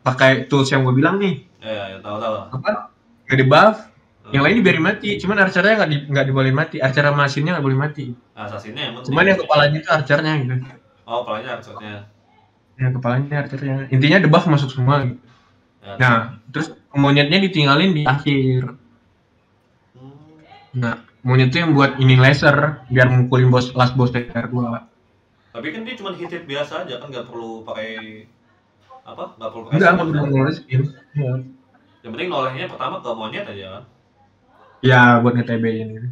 pakai tools yang gue bilang nih. Ya, tahu. Apa? Nge-debuff. Yang lain dibiarin mati. Cuman Archer-nya nggak dibolehin mati. Archer sama Assassin-nya nggak boleh mati. Assassin-nya yang penting. Cuman yang kepalanya itu Archer-nya gitu. Oh, kepalanya Archer-nya. Ya, kepalanya Archer-nya. Intinya debuff masuk semua gitu. Ya, nah, terus monyetnya ditinggalin di akhir. Nah, monyet itu yang buat ini laser biar mukulin last boss TTR 2. Tapi kan dia cuma hit biasa aja kan, nggak perlu pakai nggak perlu pakai skill. Ya. Yang penting nolehnya pertama ke monyet aja kan. Ya buat nge-TB-in gitu.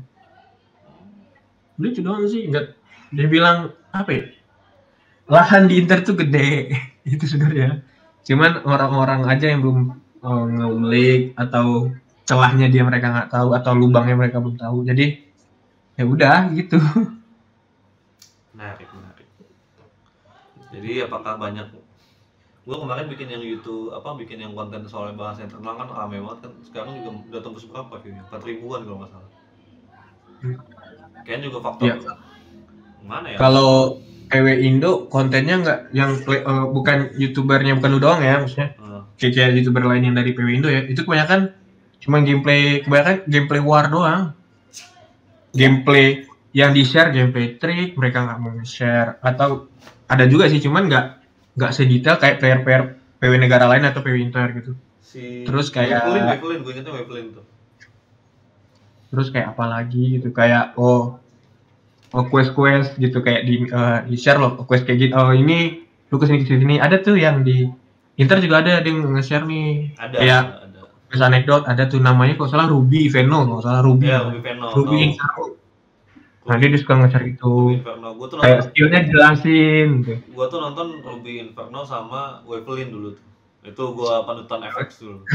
Lucu doang sih, nggak dia bilang apa ya? Lahan di Inter tuh gede itu sebenarnya. Cuman orang-orang aja yang belum ngulik atau celahnya mereka nggak tahu atau lubangnya mereka belum tahu. Jadi ya udah gitu. Menarik. Jadi apakah banyak? Gue kemarin bikin yang YouTube bikin yang konten soal bahasa internal kan rame banget kan. Sekarang juga udah tembus berapa view-nya? 4.000-an kalau nggak salah. Kayaknya juga faktor mana ya? Kalau PW Indo kontennya nggak yang bukan youtubernya, bukan lu doang ya maksudnya. Kayak youtuber lain yang dari PW Indo ya. Itu kebanyakan cuma gameplay war doang. Gameplay yang di-share gameplay trik mereka nggak mau share, atau ada juga sih cuman nggak sedetail kayak player PW negara lain atau PW Inter gitu. Terus kayak Wavelin, gue ingetnya Wavelin tuh. Terus kayak apa lagi gitu kayak quest gitu kayak di share loh quest kayak gitu. Oh ini lu kesini ada tuh yang di Inter juga ada yang nge-share nih. Ada. Quest anekdot ada tuh namanya kalau salah Ruby Veno, kalau salah Ruby. Iya, Ruby Veno. Ruby Inferno. Nah dia suka nge-share itu. Kayak skillnya jelasin gitu. Gua tuh nonton Ruby Inferno sama Wavelin dulu tuh. Itu gua panutan FX dulu.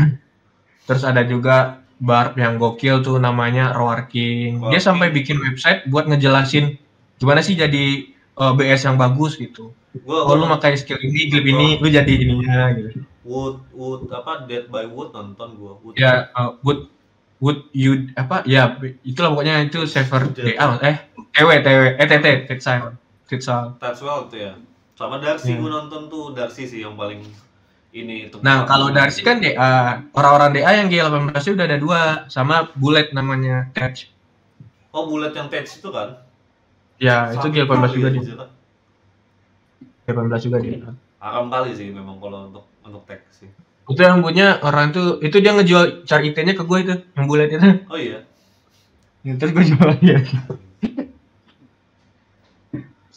Terus ada juga Barb yang gokil tuh namanya Roar King. Dia sampai bikin website buat ngejelasin gimana sih jadi BS yang bagus gitu. Lu pakai skill ini, clip ini, lu jadi ininya gitu. Wood Dead by Wood nonton gua. Ya, Wood you ya itulah pokoknya itu server DA TT Tatsuel tuh ya. Sama Darcy gua nonton tuh, Darcy sih yang paling ini itu. Nah, kalau Darcy kan DA, orang-orang DA yang G18 udah ada 2 sama Bullet namanya Tetch. Oh, Bullet yang Tetch itu kan? Ya, itu G18 juga dia. G18 juga dia. Haram kali sih memang kalau untuk tag sih. Itu yang punya orang itu dia ngejual char IT-nya ke gue itu, yang Bullet itu. Oh iya. Ya, terus gue jual dia.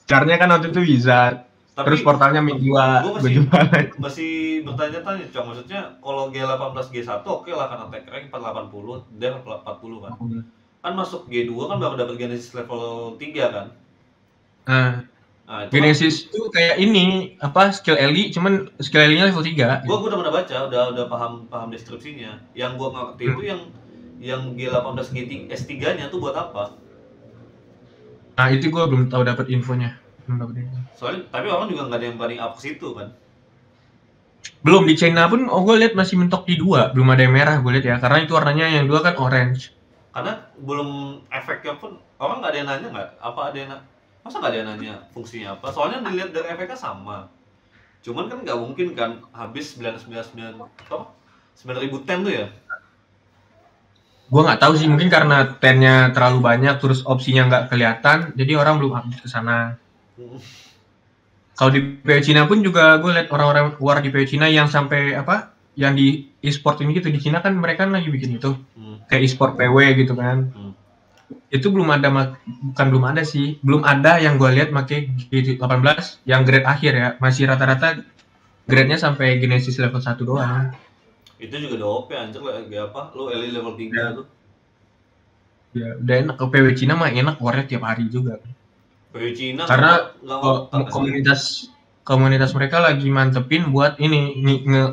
Caranya kan waktu itu Wizard. Terus Tapi portalnya Mid 2, gue gue masih jual. masih bertanya-tanya, Cong. Maksudnya kalau G18 G1 oke lah kan attack rank 480, dia 40 kan. Kan masuk G2 kan baru dapat Genesis level 3 kan. Nah, Nah, itu kan Genesis tuh kayak ini apa skill Ellie, cuman skill Ellie-nya level 3. gua udah pernah baca, udah paham deskripsinya. Yang gua nggak ngerti itu yang G18 G3 S3-nya tuh buat apa? Nah, itu gue belum tahu dapat infonya. Belum dapat info. Soalnya tapi orang juga nggak ada yang berani up ke situ kan. Belum di China pun, gue lihat masih mentok di 2, belum ada yang merah gue lihat ya, karena itu warnanya yang 2 kan orange. Karena belum efeknya pun orang nggak ada yang nanya nggak apa ada yang masa nggak ada yang nanya fungsinya apa? Soalnya dilihat dari efeknya sama. Cuman kan nggak mungkin kan habis 999 apa 9.000 tem tuh ya. Gue nggak tahu sih, mungkin karena tennya terlalu banyak, terus opsinya nggak kelihatan, jadi orang belum update ke sana. Kalau di PW Cina pun juga gue lihat orang-orang war di PW Cina yang sampai apa, yang di e-sport ini gitu di Cina kan mereka lagi bikin itu, kayak e-sport PW gitu kan. Itu belum ada, bukan belum ada sih, belum ada yang gue lihat pakai G18 yang grade akhir ya, masih rata-rata grade-nya sampai Genesis level 1 doang. Itu juga udah OP anjir lah, kayak apa? Lu Eli level 3 Ya. tuh. Ya, udah enak. Ke PW Cina mah enak warnya tiap hari juga. PW Cina Karena nggak komunitas mereka lagi mantepin buat ini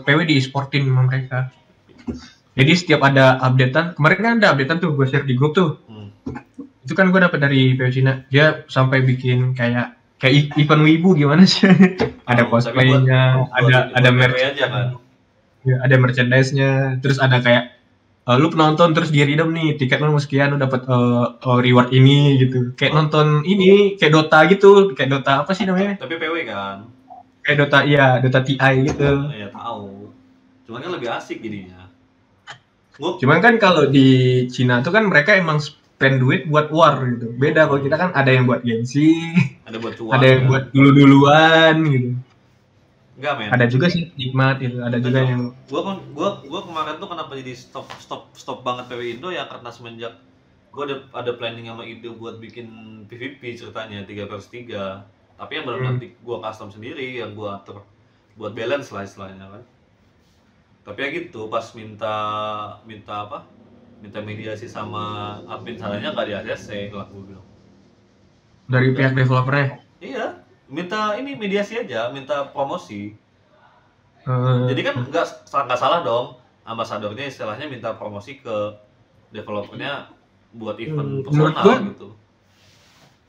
PW di e-sportin sama mereka. Jadi setiap ada updatean, kemarin kan ada updatean tuh gue share di grup tuh. Itu kan gue dapet dari PW Cina. Dia sampai bikin kayak event wibu gimana sih? Ada cosplaynya, ada merch aja kan. Ya, ada merchandise-nya, terus ada kayak lu penonton terus di redeem nih tiket lu sekian lu dapat reward ini gitu. Kayak nonton ini kayak Dota gitu, kayak Dota apa sih namanya? Tapi PW kan. Kayak Dota, iya, Dota TI gitu. Iya tahu. Cuman kan lebih asik jadinya. Cuman kan kalau di Cina tuh kan mereka emang spend duit buat war gitu. Beda kalau kita kan ada yang buat gengsi, ada buat cuan, ada yang buat dulu-duluan gitu. Enggak, men. Ada juga sih nikmat gitu, ada juga yang gua kemarin tuh kenapa jadi stop banget PW Indo ya karena semenjak gua ada planning sama ide buat bikin PVP ceritanya 3/3. Tapi yang benar-benar gua custom sendiri, yang gua atur buat balance lah istilahnya kan. Tapi ya gitu, pas minta apa? Minta mediasi sama admin salahnya nggak di ACC lah gua bilang. Dari pihak developernya? Iya, minta ini mediasi aja, minta promosi. Jadi kan nggak salah dong, ambasadornya istilahnya minta promosi ke developernya buat event personal gitu.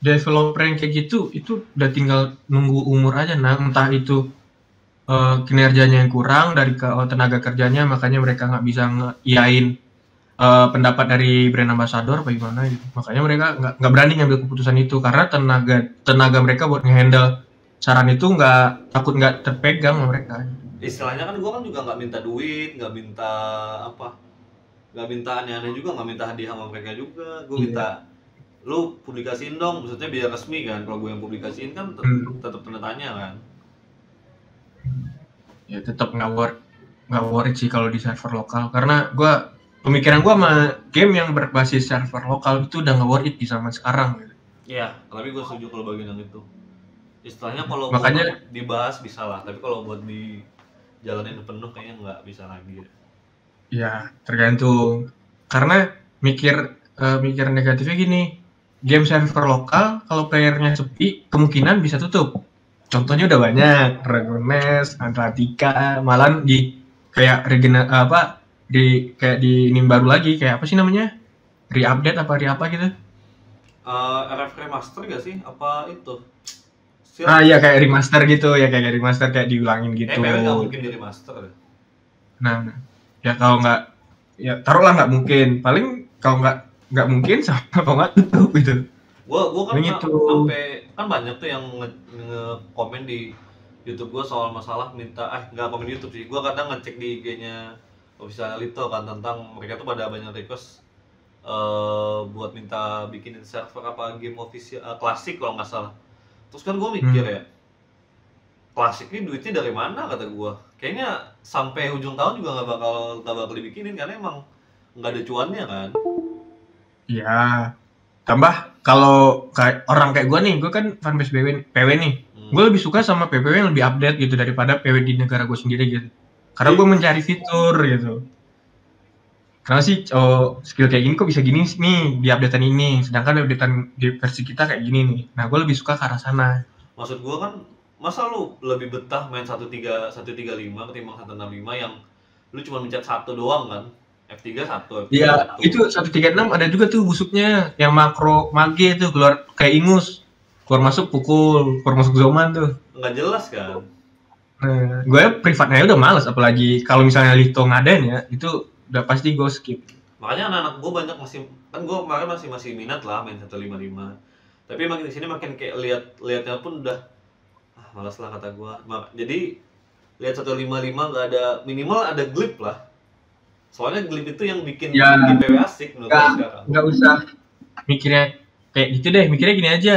Developer yang kayak gitu itu udah tinggal nunggu umur aja, nah entah itu kinerjanya yang kurang dari tenaga kerjanya, makanya mereka nggak bisa ngeiyain pendapat dari brand ambassador bagaimana gitu. Makanya mereka nggak berani ngambil keputusan itu karena tenaga mereka buat ngehandle saran itu takut nggak terpegang sama mereka. Istilahnya kan gue kan juga nggak minta duit, nggak minta apa, nggak minta aneh-aneh juga, nggak minta hadiah sama mereka juga. Gue minta lu publikasiin dong, maksudnya biar resmi kan. Kalau gue yang publikasiin kan tetap tanda tanya kan. Ya tetap nggak worth sih kalau di server lokal, karena pemikiran gue sama game yang berbasis server lokal itu udah nggak worth it di zaman sekarang. Iya, tapi gue setuju kalau bagian yang itu. Istilahnya kalau makanya dibahas bisa lah, tapi kalau buat dijalanin penuh kayaknya nggak bisa lagi. Ya tergantung, karena mikir negatifnya gini, game server lokal kalau playernya sepi kemungkinan bisa tutup. Contohnya udah banyak, Dragon Nest, Atlantica, malah di kayak kayak di ini baru lagi, kayak apa sih namanya? Re-update apa gitu? RF remaster gak sih? Apa itu? Iya kayak remaster gitu ya, kayak remaster kayak diulangin gitu. PW nggak mungkin di remaster. Nah, ya kalau nggak, ya taruhlah nggak mungkin. Paling kalau nggak mungkin sama kalau nggak tutup gitu. Gua kan sampai kan banyak tuh yang nge-komen di YouTube gua soal masalah minta nggak komen YouTube sih. Gua kadang ngecek di IG-nya official Lito kan tentang mereka tuh pada banyak request buat minta bikinin server apa game official klasik kalau nggak salah. Terus kan gue mikir ya, klasik ini duitnya dari mana kata gue. Kayaknya sampai ujung tahun juga nggak bakal dibikinin karena emang nggak ada cuannya kan. Iya. Tambah kalau kayak orang kayak gue nih, gue kan fanbase PW nih. Gue lebih suka sama PW yang lebih update gitu daripada PW di negara gue sendiri gitu. Karena gue mencari fitur gitu. Karena sih skill kayak gini kok bisa gini nih di updatean ini, sedangkan updatean di versi kita kayak gini nih. Nah, gue lebih suka ke arah sana. Maksud gue kan, masa lu lebih betah main 135 ketimbang 165 yang lu cuma mencet satu doang kan? F3 satu, F3 Iya, satu. itu 136 ada juga tuh busuknya yang makro mage tuh keluar kayak ingus. Keluar masuk pukul, keluar masuk zoman tuh. Nggak jelas kan? Nah, gue privatnya udah males, apalagi kalau misalnya Lito ngadain ya, itu udah pasti gue skip. Makanya anak-anak gue banyak kan gue kemarin masih minat lah main 155. Tapi makin di sini makin kayak lihatnya pun udah malas lah kata gue. Jadi lihat 155 nggak ada, minimal ada glip lah. Soalnya glip itu yang bikin PW asik menurut gue sekarang. Nggak usah mikirnya kayak gitu deh, mikirnya gini aja.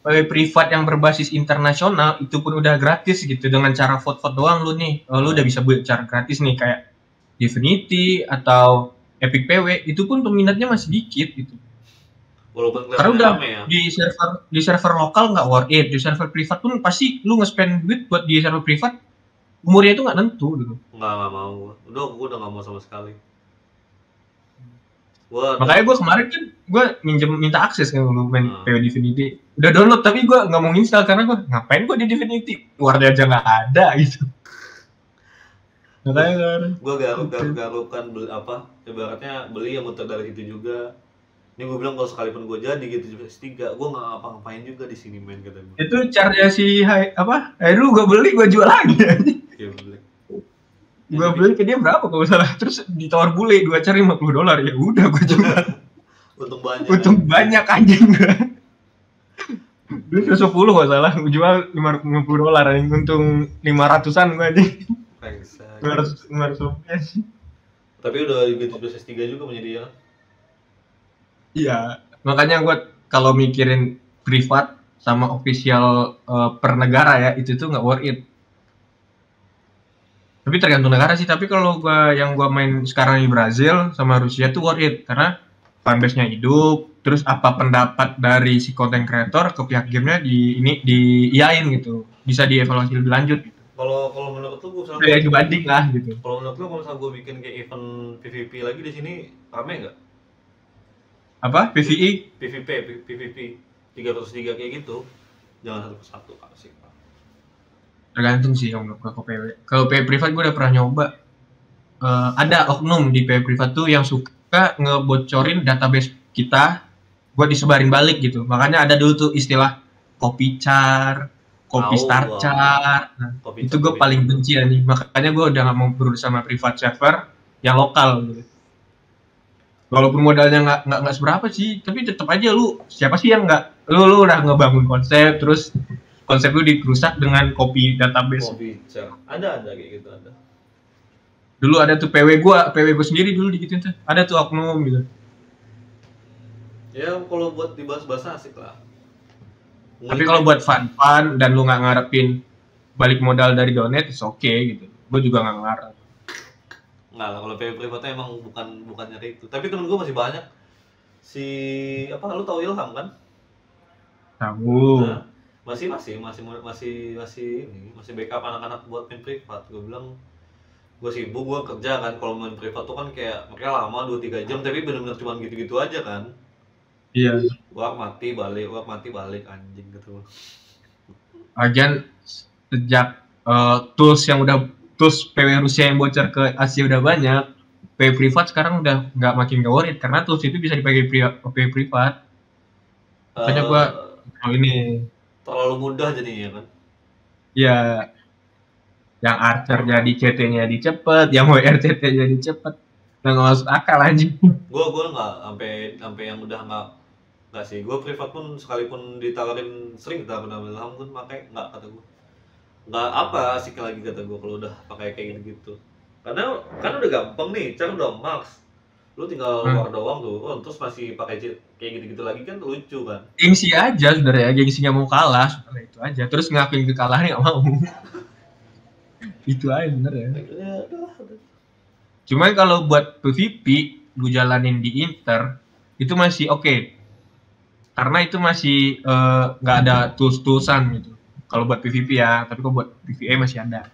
PW privat yang berbasis internasional itu pun udah gratis gitu, dengan cara vote-vote doang lu nih. Lu udah bisa buat cara gratis nih kayak Divinity atau Epic PW, itu pun peminatnya masih dikit gitu. Walaupun karena udah ya. di server lokal nggak worth it, di server privat pun pasti lu nge-spend duit buat di server privat, umurnya itu nggak nentu gitu. Nggak mau. Gue udah nggak mau sama sekali. Makanya gue kemarin kan gue minta akses kan main PW Divinity, udah download tapi gue nggak mau install karena gue ngapain gue di Divinity, warnya aja nggak ada gitu. Makanya gue garuk-garukan ibaratnya beli yang muter dari situ juga. Ini gue bilang kalau sekalipun gue jadi gitu S3, gue nggak ngapa-ngapain juga di sini main kata gue. Itu caranya si Hairu gue beli, gue jual lagi aja. Iya beli. Gue beli ke dia berapa kalau salah, terus ditawar bule 2 car $50, ya udah gue jual. Untung banyak anjing gue. Beli 10 kalau salah, gue jual $50 anjing, untung 500-an gue anjing. 500 rupiah sih. Tapi udah gitu S3 juga menyediakan. Iya, makanya gue kalau mikirin privat sama official per negara ya, itu tuh nggak worth it. Tapi tergantung negara sih, tapi kalau yang gue main sekarang di Brazil sama Rusia tuh worth it, karena fanbase-nya hidup, terus apa pendapat dari si content creator ke pihak gamenya diiyain gitu, bisa dievaluasi lebih lanjut gitu. Kalau menurut lu gue kayak dibanding lah gitu. Kalau menurut lu kalau misalnya gue bikin kayak event PVP lagi di sini rame nggak? Apa? PVP 303 kayak gitu, jangan satu persatu asik. Tergantung sih kalau PW. Kalau PW privat gue udah pernah nyoba. Ada oknum di PW privat tuh yang suka ngebocorin database kita buat disebarin balik gitu. Makanya ada dulu tuh istilah copy char, copy star char. Nah, itu gue paling benci ya nih. Makanya gue udah nggak mau berurusan sama privat server yang lokal gitu. Walaupun modalnya nggak seberapa sih, tapi tetap aja lu siapa sih yang nggak, lu udah ngebangun konsep, terus konsep lu dirusak dengan copy database. Ada kayak gitu ada. Dulu ada tuh PW gue sendiri dulu digituin tuh, ada tuh oknum gitu. Ya kalau buat dibahas-bahas asik lah. Tapi kalau buat fun dan lu nggak ngarepin balik modal dari donate, is okay gitu. Gue juga nggak ngarep. Nggak lah, kalau PW privatnya emang bukannya kayak itu. Tapi temen gue masih banyak. Lu tahu Ilham kan? Tahu. Nah, masih backup anak-anak buat main privat. Gue bilang gue sibuk, gue kerja kan. Kalau main privat tuh kan kayak mereka lama 2-3 jam, tapi benar-benar cuma gitu-gitu aja kan. Iya. Work mati balik anjing gitu. Ajan sejak tools PW Rusia yang bocor ke Asia udah banyak, PW privat sekarang udah makin gak worth it karena tools itu bisa dipakai PW privat. Makanya gue ini terlalu mudah jadinya kan. Ya, yang Archer jadi CT-nya jadi cepet, yang WR CT jadi cepet, nggak masuk akal aja. Gue nggak sampai yang udah nggak sih. Gue privat pun sekalipun sering ditawarin sama Ilham pun pakai nggak, kata gue. Nggak asik lagi kata gue kalau udah pakai kayak gitu. Karena kan udah gampang nih, cara udah max. Lu tinggal war doang tuh, terus masih pakai kayak gitu-gitu lagi kan lucu kan. Gengsi aja sebenarnya, gengsinya mau kalah, sebenarnya itu aja. Terus ngakuin kekalahan nggak mau. Itu aja bener ya. Cuman kalau buat PVP lu jalanin di Inter itu masih oke. karena itu masih nggak ada tools-toolsan gitu. Kalau buat PvP ya, tapi kalau buat PvE masih ada.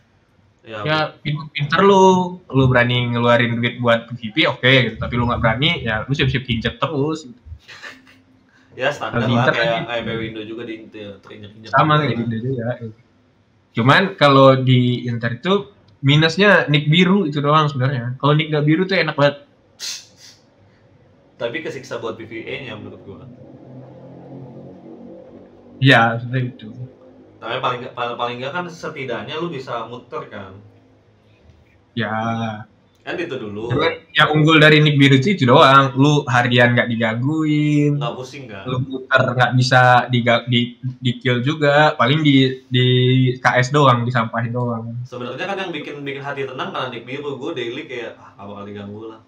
Ya, Ya pinter lu berani ngeluarin duit buat PvP oke gitu, tapi lu nggak berani ya lu siap-siap kinjek terus. Gitu. ya standar Kalau di lah Inter kayak kan kayak Windows juga di Inter terinjak-injak sama juga kayak di lah. Indo juga. Cuman kalau di Inter itu minusnya nick biru itu doang sebenarnya. Kalau nick nggak biru tuh enak banget. Tapi kesiksa buat PvE-nya menurut gua. Iya, sebenarnya itu. Tapi paling nggak kan setidaknya lu bisa muter kan. Ya, Kan itu dulu. cuman yang unggul dari nick biru itu doang. Lu harian nggak digangguin, Nggak pusing kan? lu muter nggak bisa di kill juga. Paling di KS doang, disampahin doang. Sebenarnya kan yang bikin hati tenang karena nick biru. Gue daily kayak apa bakal diganggu lah.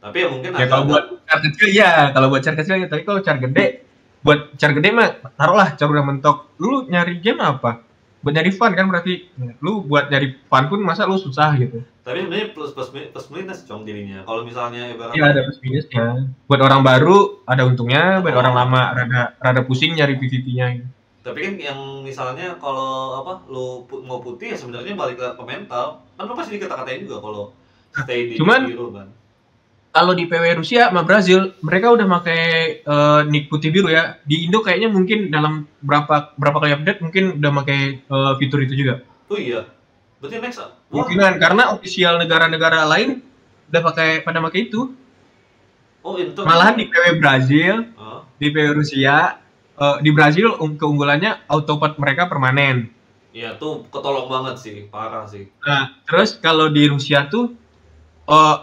Tapi ya mungkin Ya kalau buat char kecil ya, kalau buat char kecil ya. Tapi kalau char gede, buat char gede mah taruhlah char udah mentok. Lu nyari game apa? Buat nyari fun kan berarti. Lu buat nyari fun pun masa lu susah gitu. tapi sebenarnya plus minus cong dirinya. Kalau misalnya Iya ibaratnya ada plus minusnya. Buat orang baru ada untungnya, buat orang lama rada pusing nyari PvP-nya. Gitu. tapi kan yang misalnya kalau apa lu mau putih ya sebenarnya balik ke mental. Kan lu pasti dikata-katain juga kalau stay di Cuman biru kan. kalau di PW Rusia sama Brazil, mereka udah pakai nick putih biru ya. Di Indo kayaknya mungkin dalam berapa kali update mungkin udah pakai fitur itu juga. Oh iya. Berarti next Mungkinan karena official negara-negara lain udah pada pakai itu. Oh, Inter. Malahan di PW Brazil, Huh? di PW Rusia, di Brazil keunggulannya autopot mereka permanen. Iya tuh ketolong banget sih, parah sih. Nah, terus kalau di Rusia tuh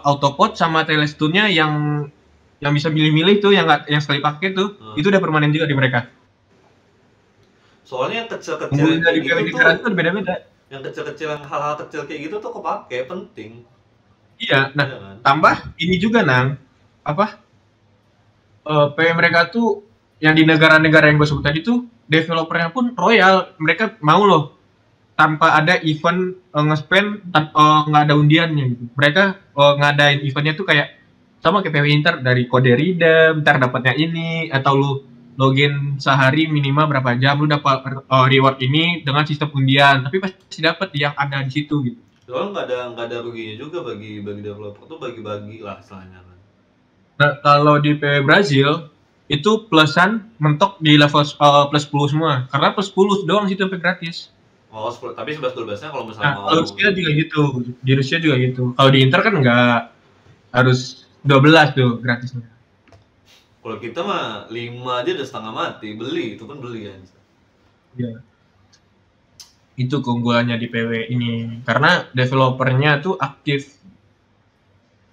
autopot sama telestunnya yang bisa milih-milih tuh yang sekali pakai tuh, itu udah permanen juga di mereka. Soalnya yang kecil-kecil Keunggulan dari kayak PW gitu negara tuh, itu beda-beda. yang kecil-kecil yang hal-hal kecil kayak gitu tuh kepake penting. Iya, nah Iya kan? tambah ini juga nang apa PW mereka tuh yang di negara-negara yang gue sebut tadi tuh developernya pun royal, mereka mau loh tanpa ada event nge-spend nggak ada undiannya gitu. Mereka ngadain eventnya tuh kayak sama kayak PW Inter dari kode redeem, ntar dapatnya ini atau lu login sehari minimal berapa jam lu dapat reward ini dengan sistem undian, tapi pasti dapat yang ada di situ gitu. Soalnya nggak ada ruginya juga bagi developer tuh bagi-bagi lah istilahnya kan. Nah, kalau di PW Brazil itu plusan mentok di level plus 10 semua. Karena plus 10 doang situ sampai gratis. Oh, tapi 11-12-nya kalau misalnya Nah, mau. kalau Rusia juga gitu. Di Rusia juga gitu. Kalau di Inter kan nggak harus 12 tuh gratisnya. Kalau kita mah 5 aja udah setengah mati, beli itu pun beli kan. Iya. Itu keunggulannya di PW ini. Karena developernya tuh aktif.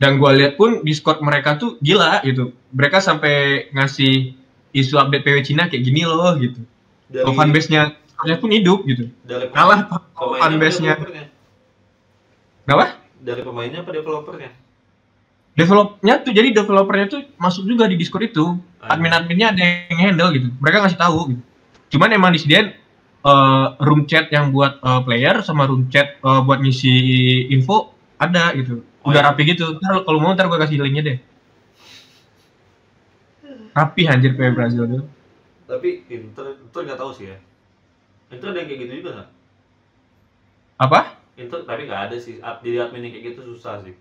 Dan gue lihat pun Discord mereka tuh gila gitu. Mereka sampai ngasih isu update PW Cina kayak gini loh gitu. Dari Fanbase-nya pun hidup gitu. dari Kalah pemainnya fanbase-nya. developernya. Kenapa? Dari pemainnya apa developernya? Jadi developernya tuh masuk juga di Discord itu. Admin-adminnya ada yang handle gitu. Mereka ngasih tahu gitu. Cuman emang disediain room chat yang buat player sama room chat buat ngisi info ada gitu. Udah rapi gitu. Ntar kalau mau ntar gue kasih linknya deh. Rapi anjir PW Brazil tuh. Tapi Inter nggak tahu sih ya. Inter ada yang kayak gitu juga nggak? Apa? Inter tapi nggak ada sih. Jadi admin yang kayak gitu susah sih.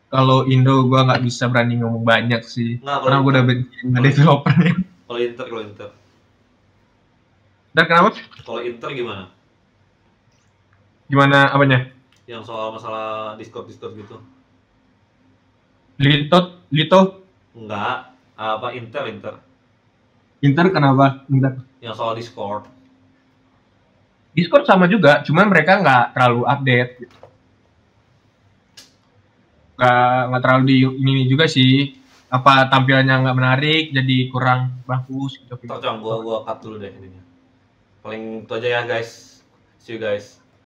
Kalau Indo gue nggak bisa berani ngomong banyak sih. Karena gue udah benci sama developernya. Kalau Inter. Dan kenapa? Kalau Inter gimana? Gimana apanya? Yang soal masalah Discord gitu. Lito? Enggak. Apa Inter? Inter kenapa? Inter. Yang soal Discord. Discord sama juga, cuman mereka nggak terlalu update. Gitu. Nggak terlalu di ini juga sih. Apa tampilannya nggak menarik, jadi kurang bagus gitu. Tercong, gua cut dulu deh ininya. Paling itu aja ya guys. See you guys.